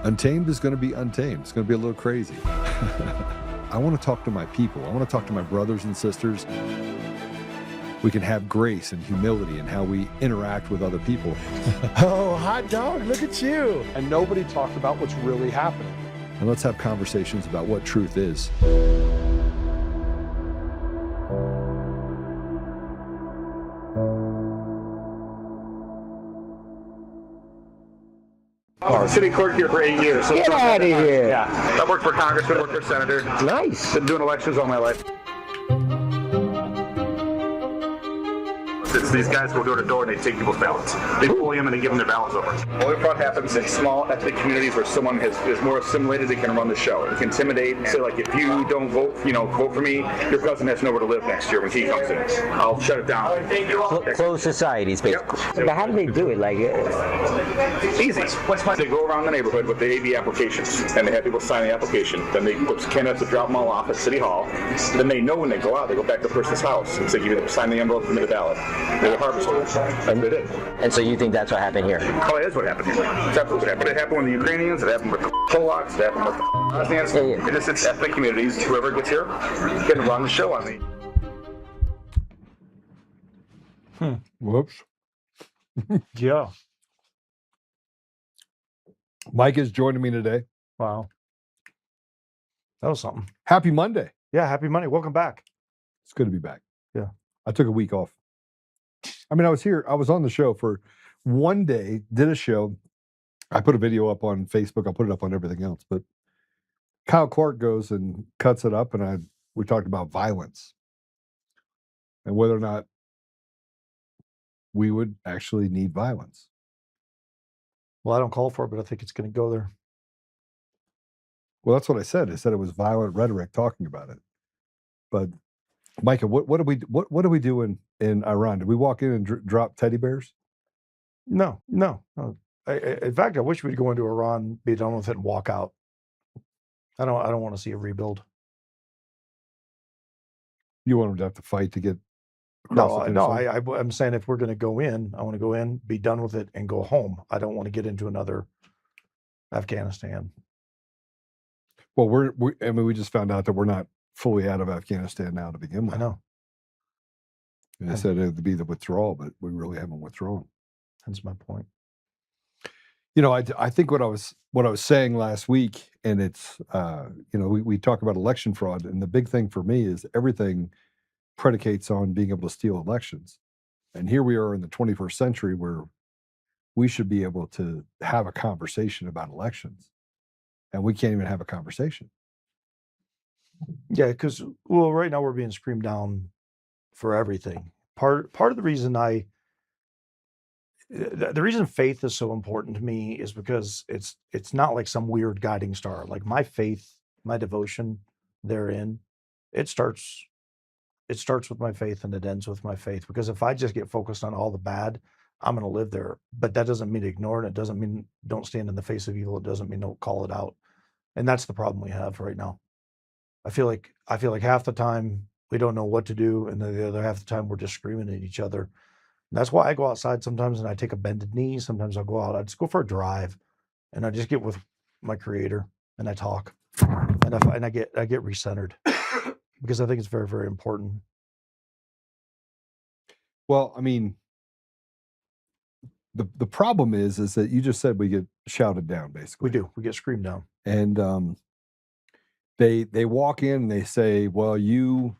Untamed is going to be untamed. It's going to be a little crazy. I want to talk to my people. I want to talk to my brothers and sisters. We can have grace and humility in how we interact with other people. Oh, hot dog, look at you. And nobody talked about what's really happening. And let's have conversations about what truth is. City clerk here for 8 years. So Get out of here. Yeah. I worked for congressman, worked for senator. Nice. Been doing elections all my life. It's these guys go door to door and they take people's ballots. They bully them and they give them their ballots over. Voter fraud happens in small ethnic communities where someone is more assimilated. They can run the show. They can intimidate and say, like, if you don't vote, vote for me, your cousin has nowhere to live next year when he comes in. I'll shut it down. Closed societies, basically. Yep. But how do they do it? Like, Easy. They go around the neighborhood with the AB applications, and they have people sign the application. Then the candidates will drop them all off at City Hall. Then they know when they go out, they go back to the person's house and say, sign the envelope, give me the ballot. They were harvested. That's what it is. and so you think that's what happened here? Oh, it is what happened here. It's absolutely what happened. It happened with the Ukrainians, it happened with the Polacks, it happened with the Bosnians. Yeah. It's ethnic communities. Whoever gets here can run the show on me. Whoops. Yeah. Mike is joining me today. Wow. That was something. Happy Monday. Yeah. Happy Monday. Welcome back. It's good to be back. Yeah. I took a week off. I mean, I was on the show for one day, did a show. I put a video up on Facebook. I'll put it up on everything else. But Kyle Clark goes and cuts it up, and we talked about violence and whether or not we would actually need violence. Well, I don't call for it, but I think it's going to go there. Well, that's what I said. I said it was violent rhetoric talking about it. But Micah, what do we do in Iran? Did we walk in and drop teddy bears? No. In fact, I wish we'd go into Iran, be done with it, and walk out. I don't want to see a rebuild. You want them to have to fight to get across the No. finish line? I'm saying if we're going to go in, I want to go in, be done with it, and go home. I don't want to get into another Afghanistan. Well, we just found out that we're not fully out of Afghanistan now to begin with. I know. And they said it would be the withdrawal, but we really haven't withdrawn. That's my point. I think what I was saying last week, and it's we talk about election fraud, and the big thing for me is everything predicates on being able to steal elections. And here we are in the 21st century where we should be able to have a conversation about elections, and we can't even have a conversation. Yeah, because right now we're being screamed down for everything. Part of the reason the reason faith is so important to me is because it's not like some weird guiding star. Like my faith, my devotion therein, it starts with my faith and it ends with my faith. Because if I just get focused on all the bad, I'm going to live there. But that doesn't mean ignore it. It doesn't mean don't stand in the face of evil. It doesn't mean don't call it out. And that's the problem we have right now. I feel like half the time we don't know what to do, and then the other half the time we're just screaming at each other. And that's why I go outside sometimes and I take a bended knee. Sometimes I'll go out. I just go for a drive, and I just get with my Creator and I talk, and I get recentered because I think it's very, very important. Well, I mean, the problem is that you just said we get shouted down, basically. We do. We get screamed down. And they walk in and they say, well, you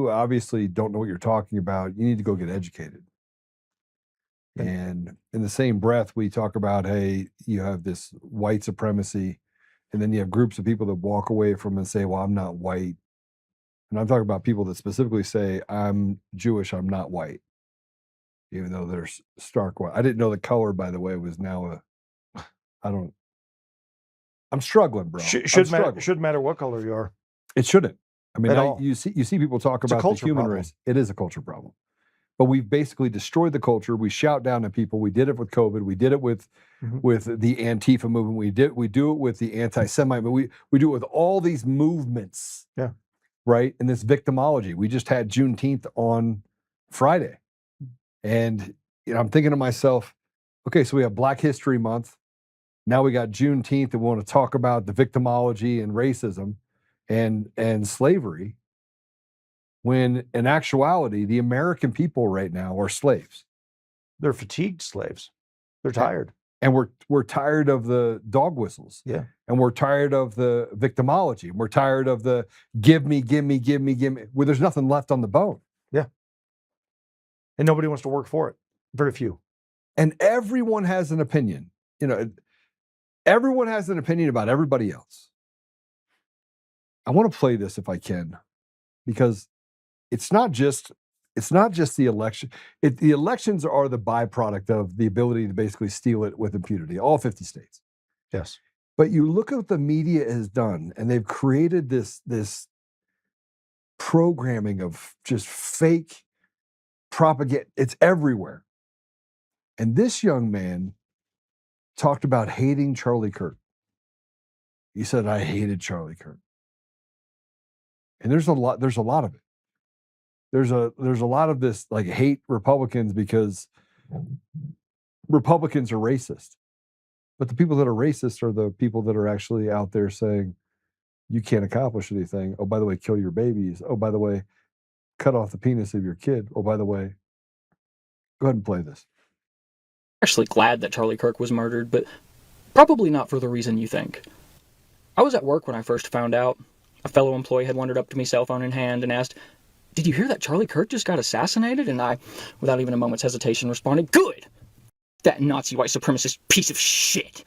obviously don't know what you're talking about. You need to go get educated. Okay. And in the same breath, we talk about, hey, you have this white supremacy, and then you have groups of people that walk away from and say, well, I'm not white. And I'm talking about people that specifically say, I'm Jewish, I'm not white, even though they're stark white. I didn't know the color, by the way, was now I'm struggling, bro. Shouldn't matter what color you are. It shouldn't. I mean, At all. you see people talk It's a about the culture human problem. race. It is a culture problem. But we've basically destroyed the culture. We shout down at people. We did it with COVID. We did it with the Antifa movement. We do it with the anti-Semite. But we do it with all these movements. Yeah. Right? And this victimology. We just had Juneteenth on Friday. And I'm thinking to myself, okay, so we have Black History Month. Now we got Juneteenth, and we want to talk about the victimology and racism and slavery, when in actuality, the American people right now are slaves. They're fatigued slaves. They're tired. And we're tired of the dog whistles. Yeah. And we're tired of the victimology. We're tired of the give me. Well, there's nothing left on the bone. Yeah. And nobody wants to work for it. Very few. And everyone has an opinion. You know, everyone has an opinion about everybody else. I want to play this if I can, because it's not just the election. The elections are the byproduct of the ability to basically steal it with impunity, all 50 states. Yes. But you look at what the media has done, and they've created this programming of just fake propaganda. It's everywhere. And this young man talked about hating Charlie Kirk. He said, I hated Charlie Kirk. And there's a lot of it. There's a lot of this, like, hate Republicans because Republicans are racist. But the people that are racist are the people that are actually out there saying, you can't accomplish anything. Oh, by the way, kill your babies. Oh, by the way, cut off the penis of your kid. Oh, by the way, go ahead and play this. Actually glad that Charlie Kirk was murdered, but probably not for the reason you think. I was at work when I first found out. A fellow employee had wandered up to me, cell phone in hand, and asked, "Did you hear that Charlie Kirk just got assassinated?" And I, without even a moment's hesitation, responded, "Good! That Nazi white supremacist piece of shit!"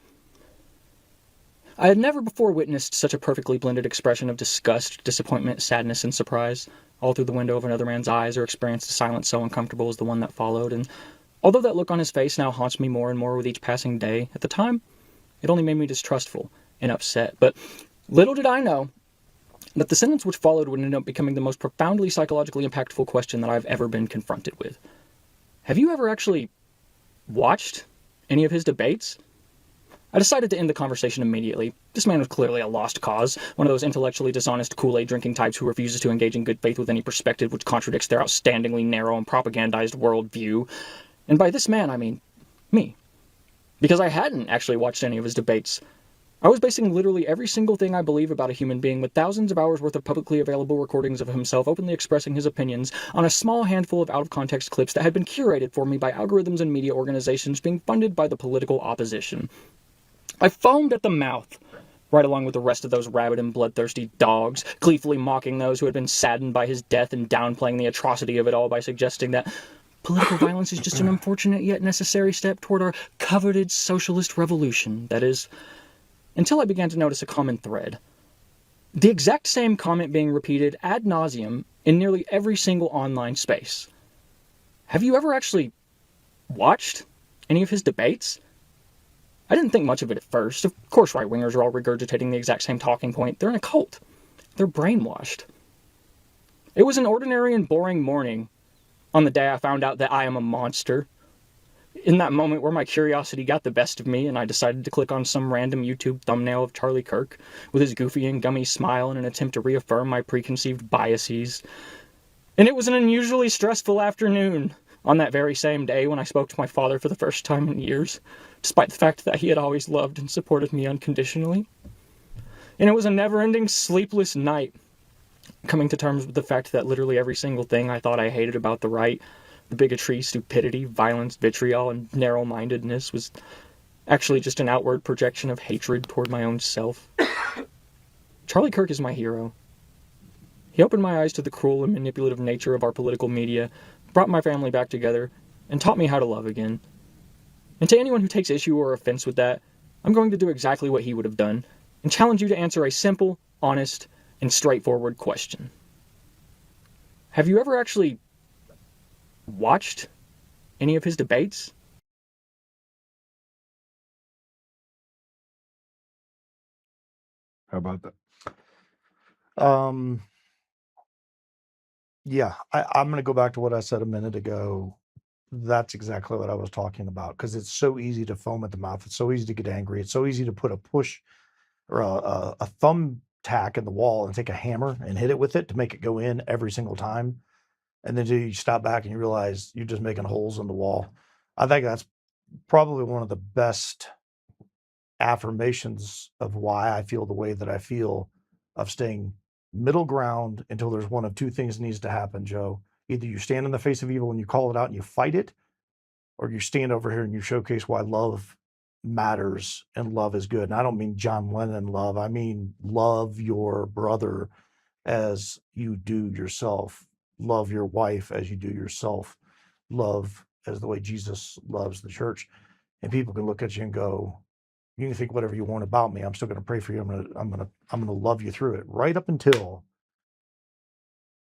I had never before witnessed such a perfectly blended expression of disgust, disappointment, sadness, and surprise, all through the window of another man's eyes, or experienced a silence so uncomfortable as the one that followed. And although that look on his face now haunts me more and more with each passing day, at the time, it only made me distrustful and upset. But little did I know that the sentence which followed would end up becoming the most profoundly psychologically impactful question that I've ever been confronted with. Have you ever actually watched any of his debates? I decided to end the conversation immediately. This man was clearly a lost cause, one of those intellectually dishonest Kool-Aid drinking types who refuses to engage in good faith with any perspective which contradicts their outstandingly narrow and propagandized worldview. And by this man, I mean me. Because I hadn't actually watched any of his debates. I was basing literally every single thing I believe about a human being with thousands of hours worth of publicly available recordings of himself openly expressing his opinions on a small handful of out-of-context clips that had been curated for me by algorithms and media organizations being funded by the political opposition. I foamed at the mouth, right along with the rest of those rabid and bloodthirsty dogs, gleefully mocking those who had been saddened by his death and downplaying the atrocity of it all by suggesting that political violence is just an unfortunate yet necessary step toward our coveted socialist revolution. That is, until I began to notice a common thread. The exact same comment being repeated ad nauseum in nearly every single online space. Have you ever actually watched any of his debates? I didn't think much of it at first. Of course right-wingers are all regurgitating the exact same talking point. They're in a cult. They're brainwashed. It was an ordinary and boring morning on the day I found out that I am a monster. In that moment where my curiosity got the best of me and I decided to click on some random YouTube thumbnail of Charlie Kirk with his goofy and gummy smile in an attempt to reaffirm my preconceived biases. And it was an unusually stressful afternoon on that very same day when I spoke to my father for the first time in years, despite the fact that he had always loved and supported me unconditionally. And it was a never-ending sleepless night, coming to terms with the fact that literally every single thing I thought I hated about the right, the bigotry, stupidity, violence, vitriol, and narrow-mindedness, was actually just an outward projection of hatred toward my own self. Charlie Kirk is my hero. He opened my eyes to the cruel and manipulative nature of our political media, brought my family back together, and taught me how to love again. And to anyone who takes issue or offense with that, I'm going to do exactly what he would have done, and challenge you to answer a simple, honest, and straightforward question. Have you ever actually watched any of his debates? How about that? Yeah, I'm going to go back to what I said a minute ago. That's exactly what I was talking about, because it's so easy to foam at the mouth. It's so easy to get angry. It's so easy to put a push or a thumbtack in the wall and take a hammer and hit it with it to make it go in every single time. And then you stop back and you realize you're just making holes in the wall. I think that's probably one of the best affirmations of why I feel the way that I feel, of staying middle ground until there's one of two things that needs to happen, Joe. Either you stand in the face of evil and you call it out and you fight it, or you stand over here and you showcase why love matters and love is good. And I don't mean John Lennon love. I mean love your brother as you do yourself. Love your wife as you do yourself. Love as the way Jesus loves the church. And people can look at you and go, you can think whatever you want about me. I'm still going to pray for you. I'm going to love you through it, right up until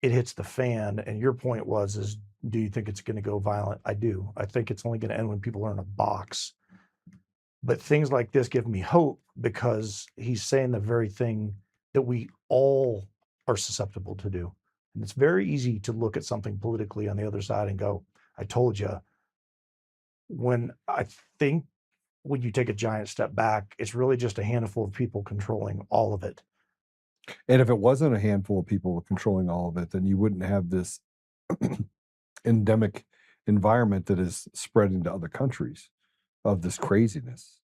it hits the fan. And your point is, do you think it's going to go violent? I do. I think it's only going to end when people are in a box. But things like this give me hope, because he's saying the very thing that we all are susceptible to do. And it's very easy to look at something politically on the other side and go, I told you. When I think when you take a giant step back, it's really just a handful of people controlling all of it. And if it wasn't a handful of people controlling all of it, then you wouldn't have this endemic environment that is spreading to other countries of this craziness.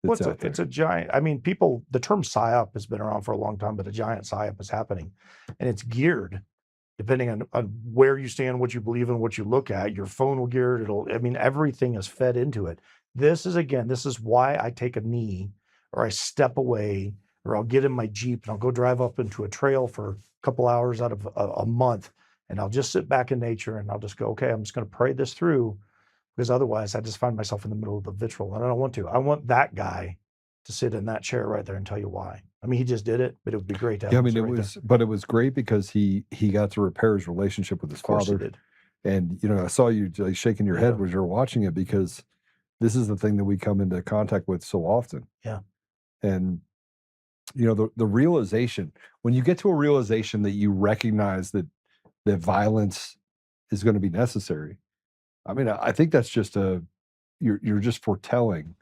Well, it's a giant, I mean, the term PSYOP has been around for a long time, but a giant PSYOP is happening. And it's geared, depending on where you stand, what you believe in, what you look at. Your phone will gear it. Everything is fed into it. This is why I take a knee, or I step away, or I'll get in my Jeep and I'll go drive up into a trail for a couple hours out of a month. And I'll just sit back in nature and I'll just go, okay, I'm just going to pray this through, because otherwise I just find myself in the middle of the vitriol, and I don't want to. I want that guy to sit in that chair right there and tell you why. I mean, he just did it, but it would be great to have him it was great because he got to repair his relationship with his father. He did. And, I saw you like shaking your head when you were watching it, because this is the thing that we come into contact with so often. Yeah. And, the realization, when you get to a realization that you recognize that violence is going to be necessary, I mean, I think that's just you're just foretelling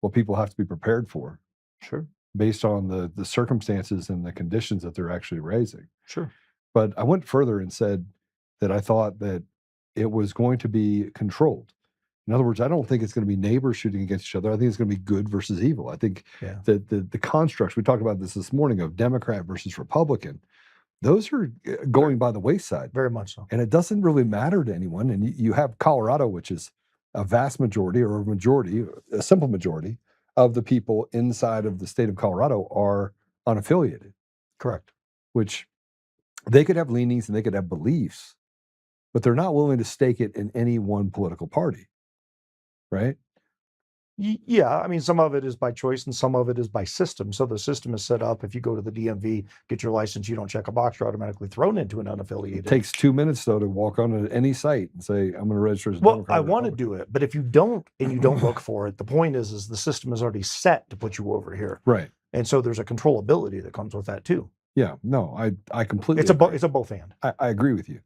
what people have to be prepared for. Sure. Based on the circumstances and the conditions that they're actually raising. Sure. But I went further and said that I thought that it was going to be controlled. In other words, I don't think it's going to be neighbors shooting against each other. I think it's going to be good versus evil. I think that the constructs, we talked about this morning, of Democrat versus Republican, those are going by the wayside. Very much so. And it doesn't really matter to anyone. And you have Colorado, which is a vast majority, or a simple majority of the people inside of the state of Colorado are unaffiliated. Correct. Which they could have leanings and they could have beliefs, but they're not willing to stake it in any one political party. Right? Yeah, I mean, some of it is by choice and some of it is by system. So the system is set up. If you go to the DMV, get your license, you don't check a box, you're automatically thrown into an unaffiliated. It takes 2 minutes, though, to walk on any site and say, I'm going to register as a Democrat. I want to do it, but if you don't and you don't look for it, the point is the system is already set to put you over here. Right. And so there's a controllability that comes with that too. Yeah, no, I completely It's a both and. I agree with you.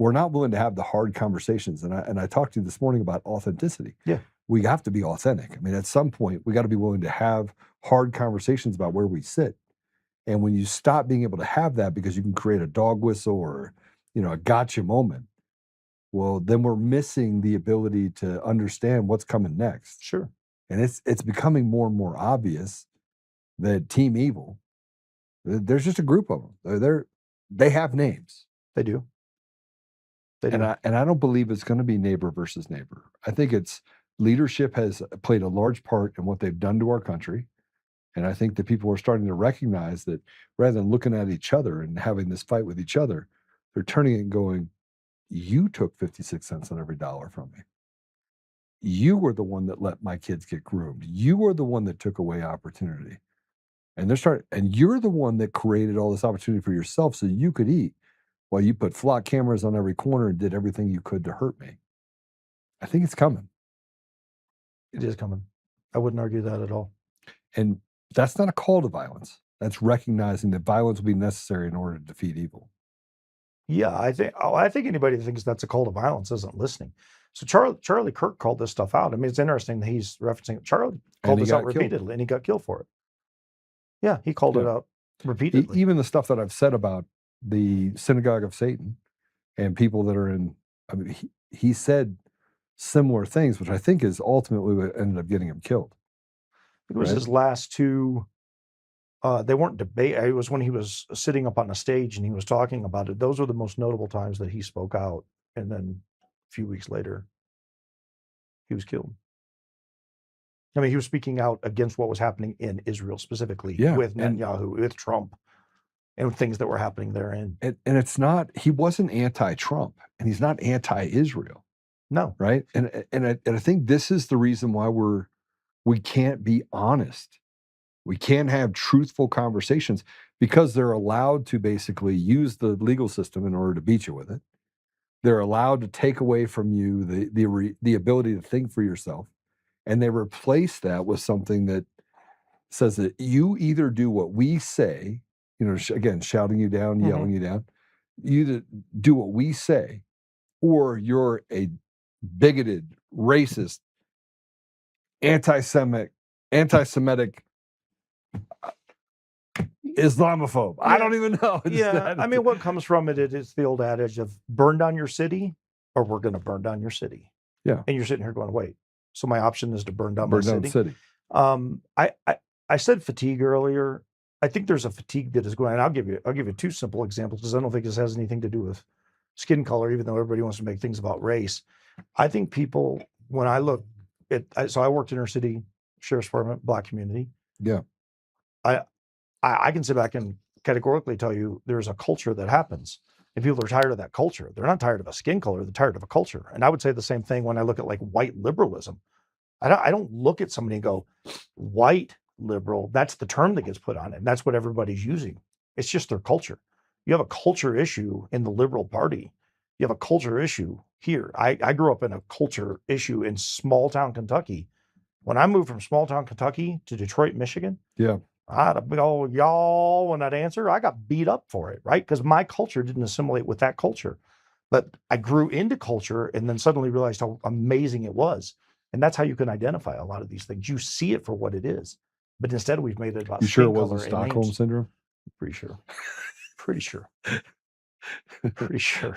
We're not willing to have the hard conversations. And I talked to you this morning about authenticity. Yeah. We have to be authentic. I mean, at some point, we got to be willing to have hard conversations about where we sit. And when you stop being able to have that because you can create a dog whistle or, a gotcha moment, well, then we're missing the ability to understand what's coming next. Sure. And it's becoming more and more obvious that Team Evil, there's just a group of them. They have names. They do. And I don't believe it's going to be neighbor versus neighbor. I think it's leadership has played a large part in what they've done to our country. And I think that people are starting to recognize that rather than looking at each other and having this fight with each other, they're turning it and going, you took 56 cents on every dollar from me. You were the one that let my kids get groomed. You were the one that took away opportunity. And you're the one that created all this opportunity for yourself so you could eat. While you put flock cameras on every corner and did everything you could to hurt me. I think it's coming. It is coming. I wouldn't argue that at all. And that's not a call to violence. That's recognizing that violence will be necessary in order to defeat evil. Yeah, I think anybody that thinks that's a call to violence isn't listening. So Charlie Kirk called this stuff out. I mean, it's interesting that he's referencing Charlie called this out repeatedly, and he got killed for it. Yeah, he called it out repeatedly. Even the stuff that I've said about the synagogue of Satan and people that are in, I mean, he said similar things, which I think is ultimately what ended up getting him killed. It was Right. his last two. They weren't debate. It was when he was sitting up on a stage and he was talking about it. Those were the most notable times that he spoke out. And then a few weeks later, he was killed. I mean, he was speaking out against what was happening in Israel specifically, Yeah, with and- Netanyahu, with Trump, and things that were happening therein. And it's not, he wasn't anti-Trump, and he's not anti-Israel, No, right? And I think this is the reason why we can't be honest. We can't have truthful conversations, because they're allowed to basically use the legal system in order to beat you with it. They're allowed to take away from you the ability to think for yourself, and they replace that with something that says that you either do what we say, again, shouting you down, yelling you down, you either do what we say, or you're a bigoted, racist, anti-Semitic, Islamophobe. I don't even know. I mean, what comes from it is the old adage of burn down your city, or we're going to burn down your city. Yeah. And you're sitting here going, wait, so my option is to burn down burn my down the city? city. I said fatigue earlier. I think there's a fatigue that is going on. I'll give you two simple examples, because I don't think this has anything to do with skin color, even though everybody wants to make things about race. I think people, when I look at, so I worked in inner city sheriff's department, Black community. Yeah. I can sit back and categorically tell you there's a culture that happens, and people are tired of that culture. They're not tired of a skin color, they're tired of a culture. And I would say the same thing when I look at like white liberalism. I don't look at somebody and go, white liberal, that's the term that gets put on it, and that's what everybody's using. It's just their culture. You have a culture issue in the Liberal Party. You have a culture issue here. I grew up in a culture issue in small town Kentucky. When I moved from small town Kentucky to Detroit, Michigan, Yeah. I had a big old y'all when I'd answer. I got beat up for it, right? Because my culture didn't assimilate with that culture. But I grew into culture and then suddenly realized how amazing it was. And that's how you can identify a lot of these things. You see it for what it is. But instead, we've made it about You sure it skin wasn't color and Stockholm names. syndrome? Pretty sure. Pretty sure. Pretty sure.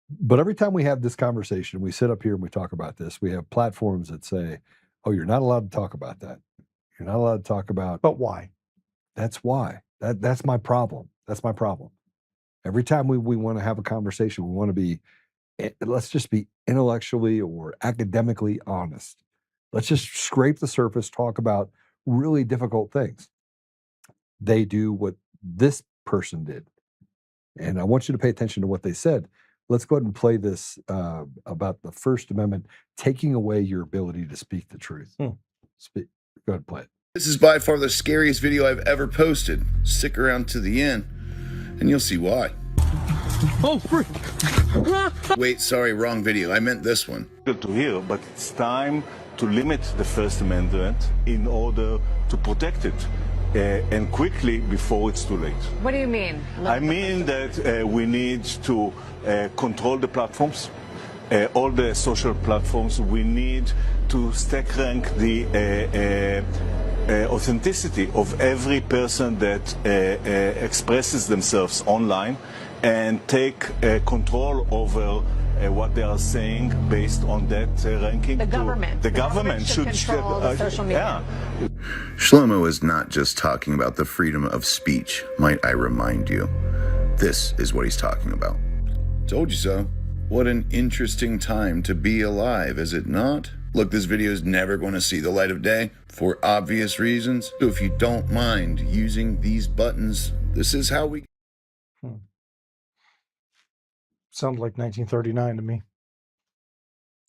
But every time we have this conversation, we sit up here and we talk about this. We have platforms that say, "Oh, you're not allowed to talk about that. You're not allowed to talk about." But why? That's why. That's my problem. That's my problem. Every time we want to have a conversation, we want to be, let's just be intellectually or academically honest. Let's just scrape the surface, talk about really difficult things. They do what this person did. And I want you to pay attention to what they said. Let's go ahead and play this about the First Amendment taking away your ability to speak the truth. Go ahead and play it. This is by far the scariest video I've ever posted. Stick around to the end, and you'll see why. Oh, freak! Wait, sorry, wrong video. I meant this one. To hear, but it's time to limit the First Amendment in order to protect it, and quickly before it's too late. What do you mean? I mean that we need to control the platforms, all the social platforms. We need to stack rank the authenticity of every person that expresses themselves online, and take control over what they are saying based on that ranking. The government. The government should control the social media. Yeah. Shlomo is not just talking about the freedom of speech, might I remind you. This is what he's talking about. Told you so. What an interesting time to be alive, is it not? Look, this video is never going to see the light of day for obvious reasons. So if you don't mind using these buttons, this is how we... Sounds like 1939 to me.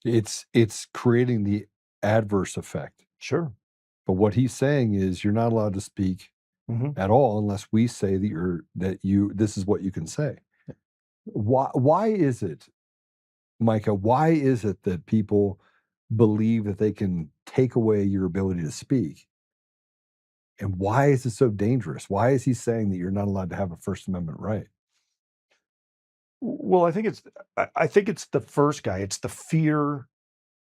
It's creating the adverse effect. Sure. But what he's saying is you're not allowed to speak at all unless we say that this is what you can say. Why is it, Micah, why is it that people believe that they can take away your ability to speak? And why is it so dangerous? Why is he saying that you're not allowed to have a First Amendment right? Well, I think it's the first guy. It's the fear.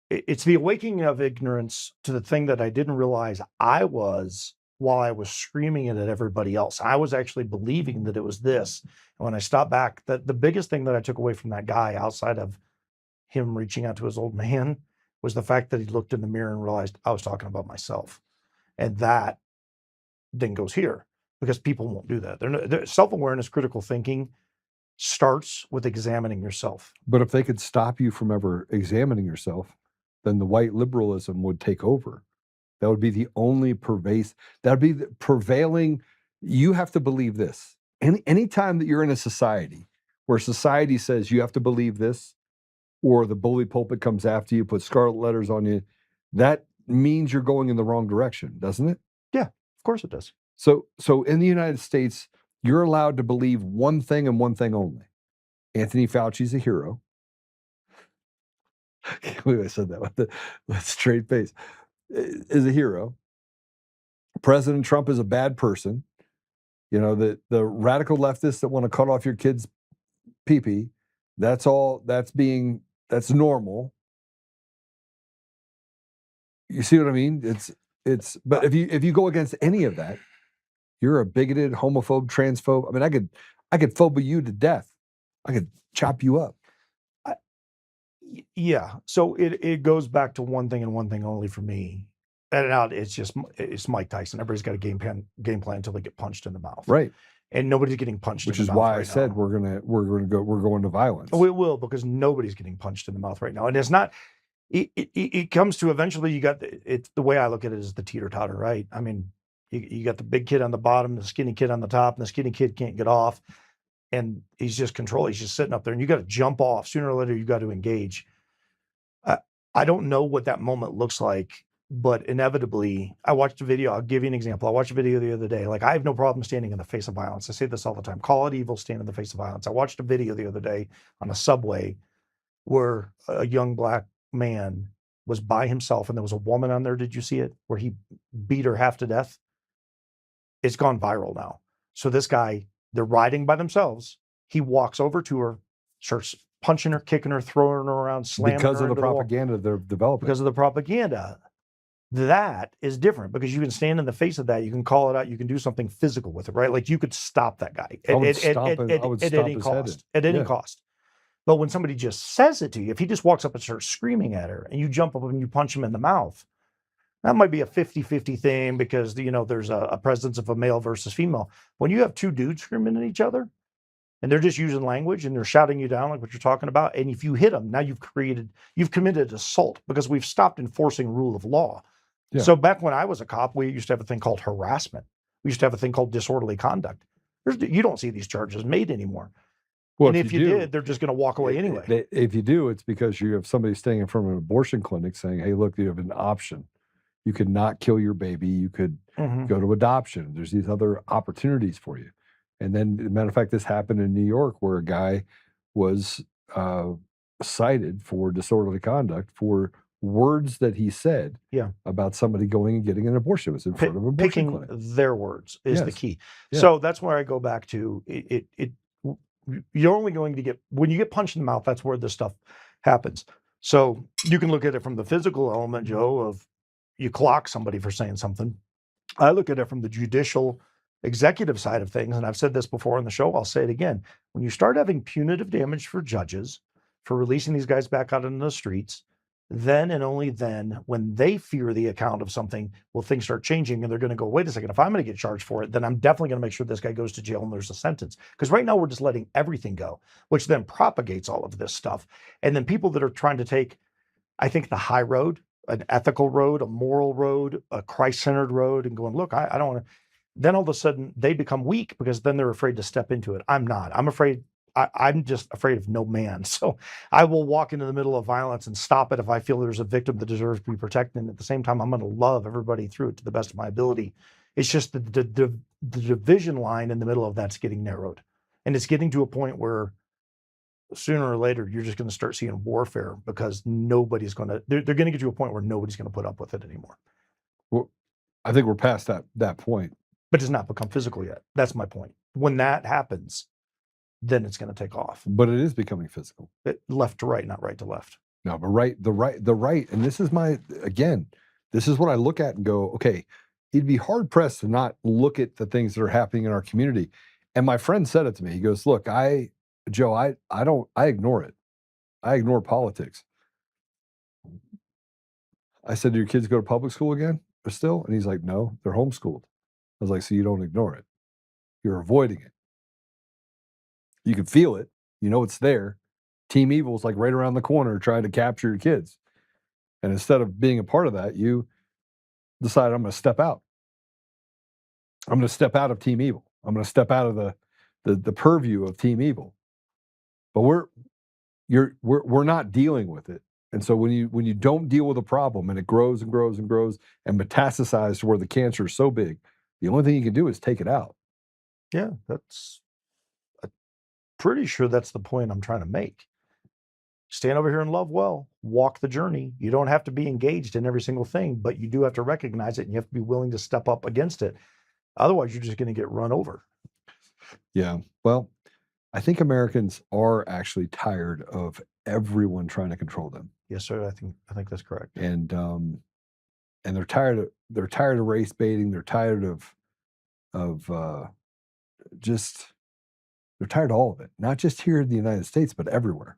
It's the awakening of ignorance to the thing that I didn't realize I was while I was screaming it at everybody else. I was actually believing that it was this. And when I stopped back, the biggest thing that I took away from that guy, outside of him reaching out to his old man was the fact that he looked in the mirror and realized I was talking about myself. And that then goes here because people won't do that. They're self-awareness, critical thinking starts with examining yourself. But if they could stop you from ever examining yourself, then the white liberalism would take over. That would be the only that would be the prevailing. You have to believe this. Anytime that you're in a society where society says you have to believe this, or the bully pulpit comes after you, put scarlet letters on you, that means you're going in the wrong direction, doesn't it? Yeah, of course it does. So in the United States, you're allowed to believe one thing and one thing only. Anthony Fauci's a hero. I can't believe I said that with a straight face. Is a hero. President Trump is a bad person. You know, the radical leftists that want to cut off your kids' pee-pee, that's normal. You see what I mean? But if you go against any of that, you're a bigoted, homophobe, transphobe. I mean, I could phobe you to death. I could chop you up. Yeah. So it goes back to one thing and one thing only for me. And now it's Mike Tyson. Everybody's got a game plan until they get punched in the mouth. Right. And nobody's getting punched in the mouth. Which is why right I said now. we're going to violence. We will, because nobody's getting punched in the mouth right now. And it's not, it comes to eventually it's the way I look at it is the teeter-totter, right? I mean, you got the big kid on the bottom, the skinny kid on the top, and the skinny kid can't get off. And he's just controlling. He's just sitting up there, and you got to jump off. Sooner or later, you got to engage. I don't know what that moment looks like, but inevitably, I watched a video. I'll give you an example. I watched a video the other day. Like, I have no problem standing in the face of violence. I say this all the time. Call it evil, stand in the face of violence. I watched a video the other day on a subway where a young black man was by himself, and there was a woman on there. Did you see it? Where he beat her half to death? It's gone viral now. So this guy, they're riding by themselves. He walks over to her, starts punching her, kicking her, throwing her around, slamming because her of the into the wall. propaganda they're developing. Because of the propaganda. That is different because you can stand in the face of that. You can call it out. You can do something physical with it, right? Like you could stop that guy at any cost. At any cost. But when somebody just says it to you, if he just walks up and starts screaming at her and you jump up and you punch him in the mouth, that might be a 50-50 thing because, you know, there's a presence of a male versus female. When you have two dudes screaming at each other and they're just using language and they're shouting you down like what you're talking about, and if you hit them, now you've committed assault because we've stopped enforcing rule of law. Yeah. So back when I was a cop, we used to have a thing called harassment. We used to have a thing called disorderly conduct. You don't see these charges made anymore. Well, and if you did, they're just going to walk away anyway. If you do, it's because you have somebody staying in front of an abortion clinic saying, hey, look, you have an option. You could not kill your baby. You could go to adoption. There's these other opportunities for you. And then, as a matter of fact, this happened in New York where a guy was cited for disorderly conduct for words that he said about somebody going and getting an abortion. It was in front of an abortion clinic. Their words is the key. Yeah. So that's where I go back to you're only going to when you get punched in the mouth, that's where this stuff happens. So you can look at it from the physical element, Joe, of you clock somebody for saying something. I look at it from the judicial executive side of things. And I've said this before on the show. I'll say it again. When you start having punitive damage for judges for releasing these guys back out into the streets, then and only then, when they fear the account of something, will things start changing and they're going to go, wait a second, if I'm going to get charged for it, then I'm definitely going to make sure this guy goes to jail and there's a sentence. Because right now we're just letting everything go, which then propagates all of this stuff. And then people that are trying to take, I think, the high road, an ethical road, a moral road, a Christ-centered road, and going, look, I don't want to, then all of a sudden they become weak because then they're afraid to step into it. I'm not. I'm afraid. I'm just afraid of no man. So I will walk into the middle of violence and stop it if I feel there's a victim that deserves to be protected. And at the same time, I'm going to love everybody through it to the best of my ability. It's just the division line in the middle of that's getting narrowed. And it's getting to a point where sooner or later, you're just going to start seeing warfare because nobody's going to, they're going to get to a point where nobody's going to put up with it anymore. Well, I think we're past that point. But it's not become physical yet. That's my point. When that happens, then it's going to take off. But it is becoming physical. Left to right, not right to left. No, but the right. And this is this is what I look at and go, okay, he'd be hard pressed to not look at the things that are happening in our community. And my friend said it to me. He goes, look, Joe, I ignore it. I ignore politics. I said, do your kids go to public school again or still? And he's like, no, they're homeschooled. I was like, so you don't ignore it. You're avoiding it. You can feel it. You know it's there. Team Evil is like right around the corner trying to capture your kids. And instead of being a part of that, you decide, I'm going to step out. I'm going to step out of Team Evil. I'm going to step out of the purview of Team Evil. But we're not dealing with it. And so when you don't deal with a problem and it grows and grows and grows and metastasizes to where the cancer is so big, the only thing you can do is take it out. Yeah, I'm pretty sure that's the point I'm trying to make. Stand over here and love well, walk the journey. You don't have to be engaged in every single thing, but you do have to recognize it and you have to be willing to step up against it. Otherwise, you're just going to get run over. Yeah. Well, I think Americans are actually tired of everyone trying to control them. Yes, sir. I think that's correct. And they're tired of race baiting. They're tired of they're tired of all of it. Not just here in the United States, but everywhere.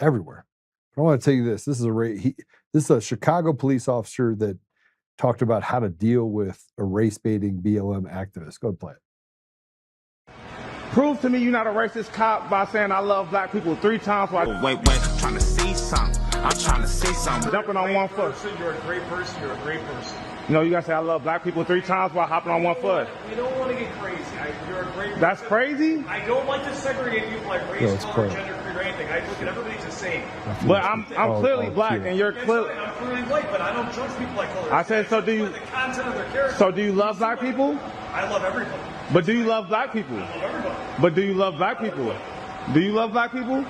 Everywhere. But I want to tell you this. This is a Chicago police officer that talked about how to deal with a race baiting BLM activist. Go ahead and play it. Prove to me you're not a racist cop by saying I love black people 3 times. Wait, I'm trying to see something. I'm trying to see something. Jumping on one foot. You're a great person. You're a great person. You know, you gotta say I love black people 3 times while hopping on one foot. We don't want to get crazy. You're a great person. That's crazy? I don't like to segregate people like race, color, gender, creed, or anything. I look at everybody's the same. But I'm clearly black and you're clearly... I'm clearly white, but I don't judge people like color. I said, so do you... The content of their character. So do you love black people? I love everybody. But do you love black people? I love everybody. But do you love black people? Do you love black people?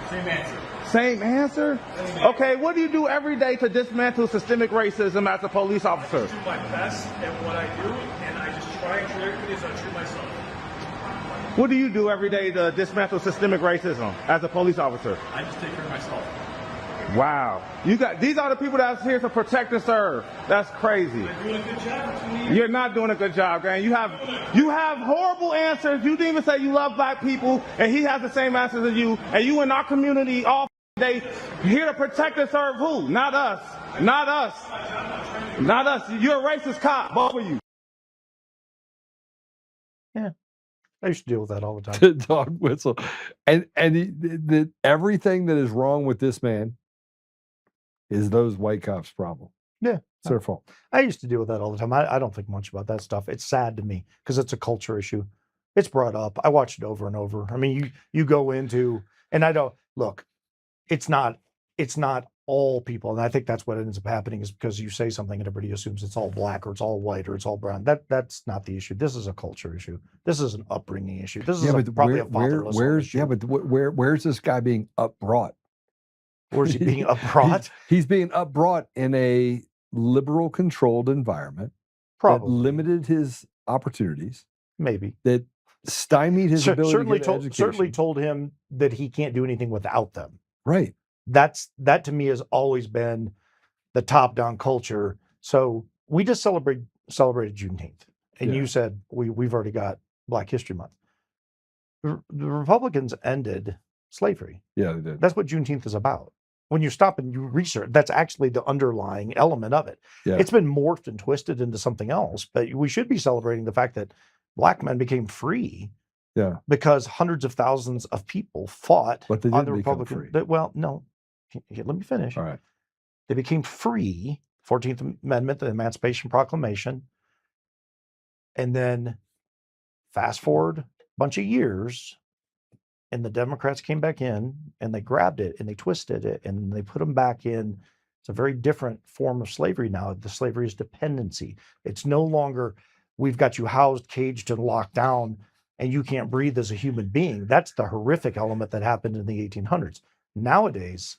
Same answer. Same answer? Okay, what do you do every day to dismantle systemic racism as a police officer? I just do my best at what I do, and I just try and treat everybody as I treat myself. What do you do every day to dismantle systemic racism as a police officer? I just take care of myself. Wow. These are the people that's here to protect and serve. That's crazy. I'm doing a good job. You're not doing a good job, gang. You have horrible answers. You didn't even say you love black people, and he has the same answers as you. And you in our community all day here to protect and serve who? Not us. Not us. Not us. You're a racist cop, both of you. Yeah. I used to deal with that all the time. Dog whistle. And everything that is wrong with this man is those white cops' problem. Yeah. It's their fault. I used to deal with that all the time. I don't think much about that stuff. It's sad to me because it's a culture issue. It's brought up. I watch it over and over. I mean, you go into, and I don't, look, it's not all people. And I think that's what ends up happening is because you say something and everybody assumes it's all black or it's all white or it's all brown. That's not the issue. This is a culture issue. This is an upbringing issue. This is probably a fatherless issue. Yeah, but where's this guy being upbrought? Where's he being upbrought? He's being upbrought in a liberal-controlled environment. Probably. That limited his opportunities. Maybe. That stymied his ability to get education. Certainly told him that he can't do anything without them. Right. That to me has always been the top-down culture. So we just celebrated Juneteenth. And you said we've already got Black History Month. The Republicans ended slavery. Yeah, they did. That's what Juneteenth is about. When you stop and you research, that's actually the underlying element of it. Yeah. It's been morphed and twisted into something else, but we should be celebrating the fact that black men became free. Yeah. Because hundreds of thousands of people fought but they on the didn't become Republican. free. Well, no. Let me finish. All right. They became free. 14th Amendment, the Emancipation Proclamation. And then fast forward a bunch of years, and the Democrats came back in and they grabbed it and they twisted it and they put them back in. It's a very different form of slavery now. The slavery is dependency. It's no longer we've got you housed, caged, and locked down, and you can't breathe as a human being. That's the horrific element that happened in the 1800s. Nowadays,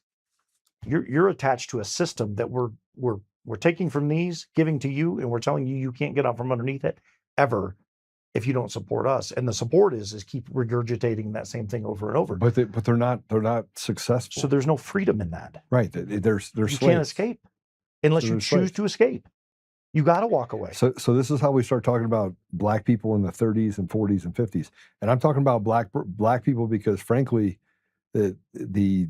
you're attached to a system that we're taking from these, giving to you, and we're telling you can't get out from underneath it ever if you don't support us. And the support is keep regurgitating that same thing over and over. But they're not successful. So there's no freedom in that. Right. They're slaves. You can't escape unless you choose to escape. You got to walk away. So this is how we start talking about black people in the 30s and 40s and 50s. And I'm talking about black people because, frankly, the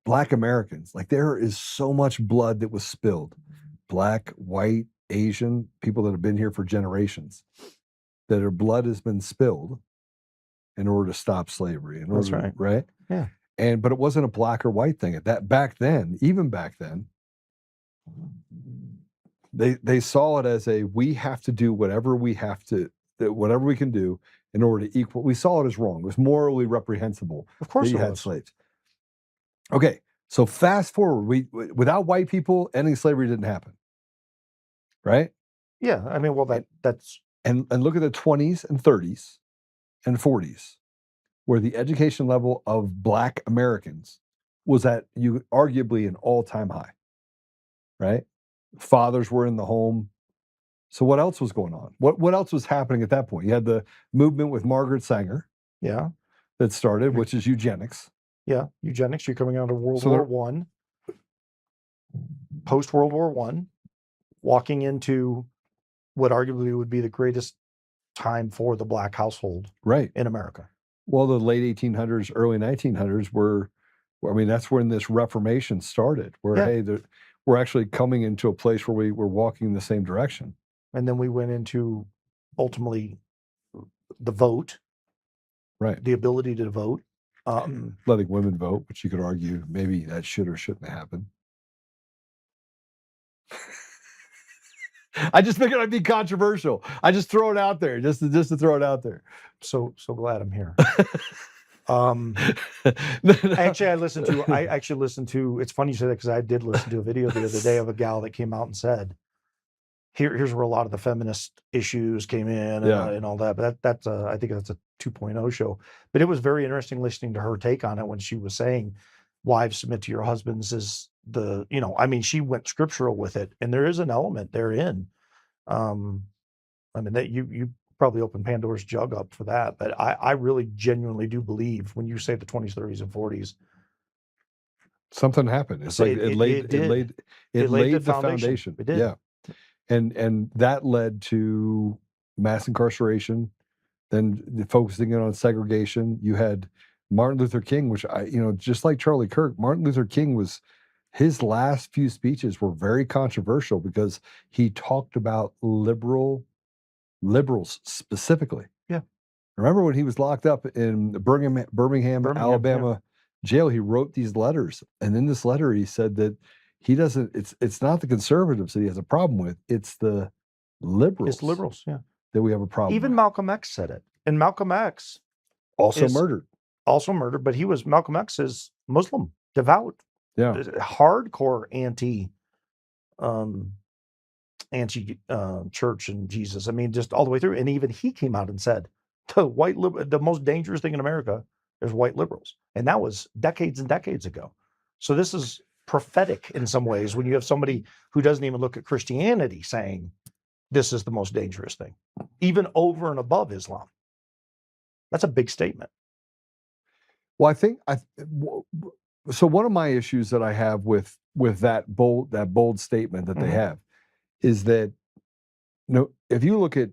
Black Americans, like there is so much blood that was spilled. Black, white, Asian, people that have been here for generations, that their blood has been spilled in order to stop slavery. That's right. Right? Yeah. But it wasn't a black or white thing. Back then, even back then, they saw it as we have to do whatever we can do in order to equal. We saw it as wrong. It was morally reprehensible. Of course that you it had was. slaves. Okay, so fast forward, without white people, ending slavery didn't happen, right? Yeah, I mean, well, that's and look at the 20s and 30s and 40s, where the education level of Black Americans was at arguably an all-time high, right? Fathers were in the home. So what else was going on? What else was happening at that point? You had the movement with Margaret Sanger, yeah, that started, which is eugenics. Yeah, eugenics. You're coming out of World War One, post World War One, walking into what arguably would be the greatest time for the Black household, right, in America. Well, the late 1800s, early 1900s were, I mean, that's when this Reformation started. Where hey, we're actually coming into a place where we were walking in the same direction. And then we went into ultimately the vote, right? The ability to vote. Letting women vote, which you could argue maybe that should or shouldn't have happened. I just figured I'd be controversial. I just throw it out there, just to throw it out there. So glad I'm here. Actually, I actually listened to. It's funny you say that because I did listen to a video the other day of a gal that came out and said, "Here's where a lot of the feminist issues came in and all that." But that's I think that's a 2.0 show. But it was very interesting listening to her take on it when she was saying, "Wives, submit to your husbands," is the, I mean, she went scriptural with it, and there is an element therein. I mean, that you probably opened Pandora's jug up for that, but I really genuinely do believe when you say the 20s, 30s, and 40s, something happened. It's like it laid the foundation. It did. Yeah. And that led to mass incarceration, then focusing in on segregation. You had Martin Luther King, which just like Charlie Kirk, Martin Luther King his last few speeches were very controversial because he talked about liberals specifically. Yeah. Remember when he was locked up in Birmingham, Alabama jail, he wrote these letters. And in this letter, he said that it's not the conservatives that he has a problem with. It's the liberals. It's liberals, yeah. That we have a problem Even with. Malcolm X said it. And Malcolm X also murdered, but Malcolm X is Muslim, devout. Yeah. Hardcore church and Jesus. I mean, just all the way through. And even he came out and said, the most dangerous thing in America is white liberals. And that was decades and decades ago. So this is prophetic in some ways when you have somebody who doesn't even look at Christianity saying this is the most dangerous thing, even over and above Islam. That's a big statement. Well, I think so one of my issues that I have with that bold statement that they have is that, if you look at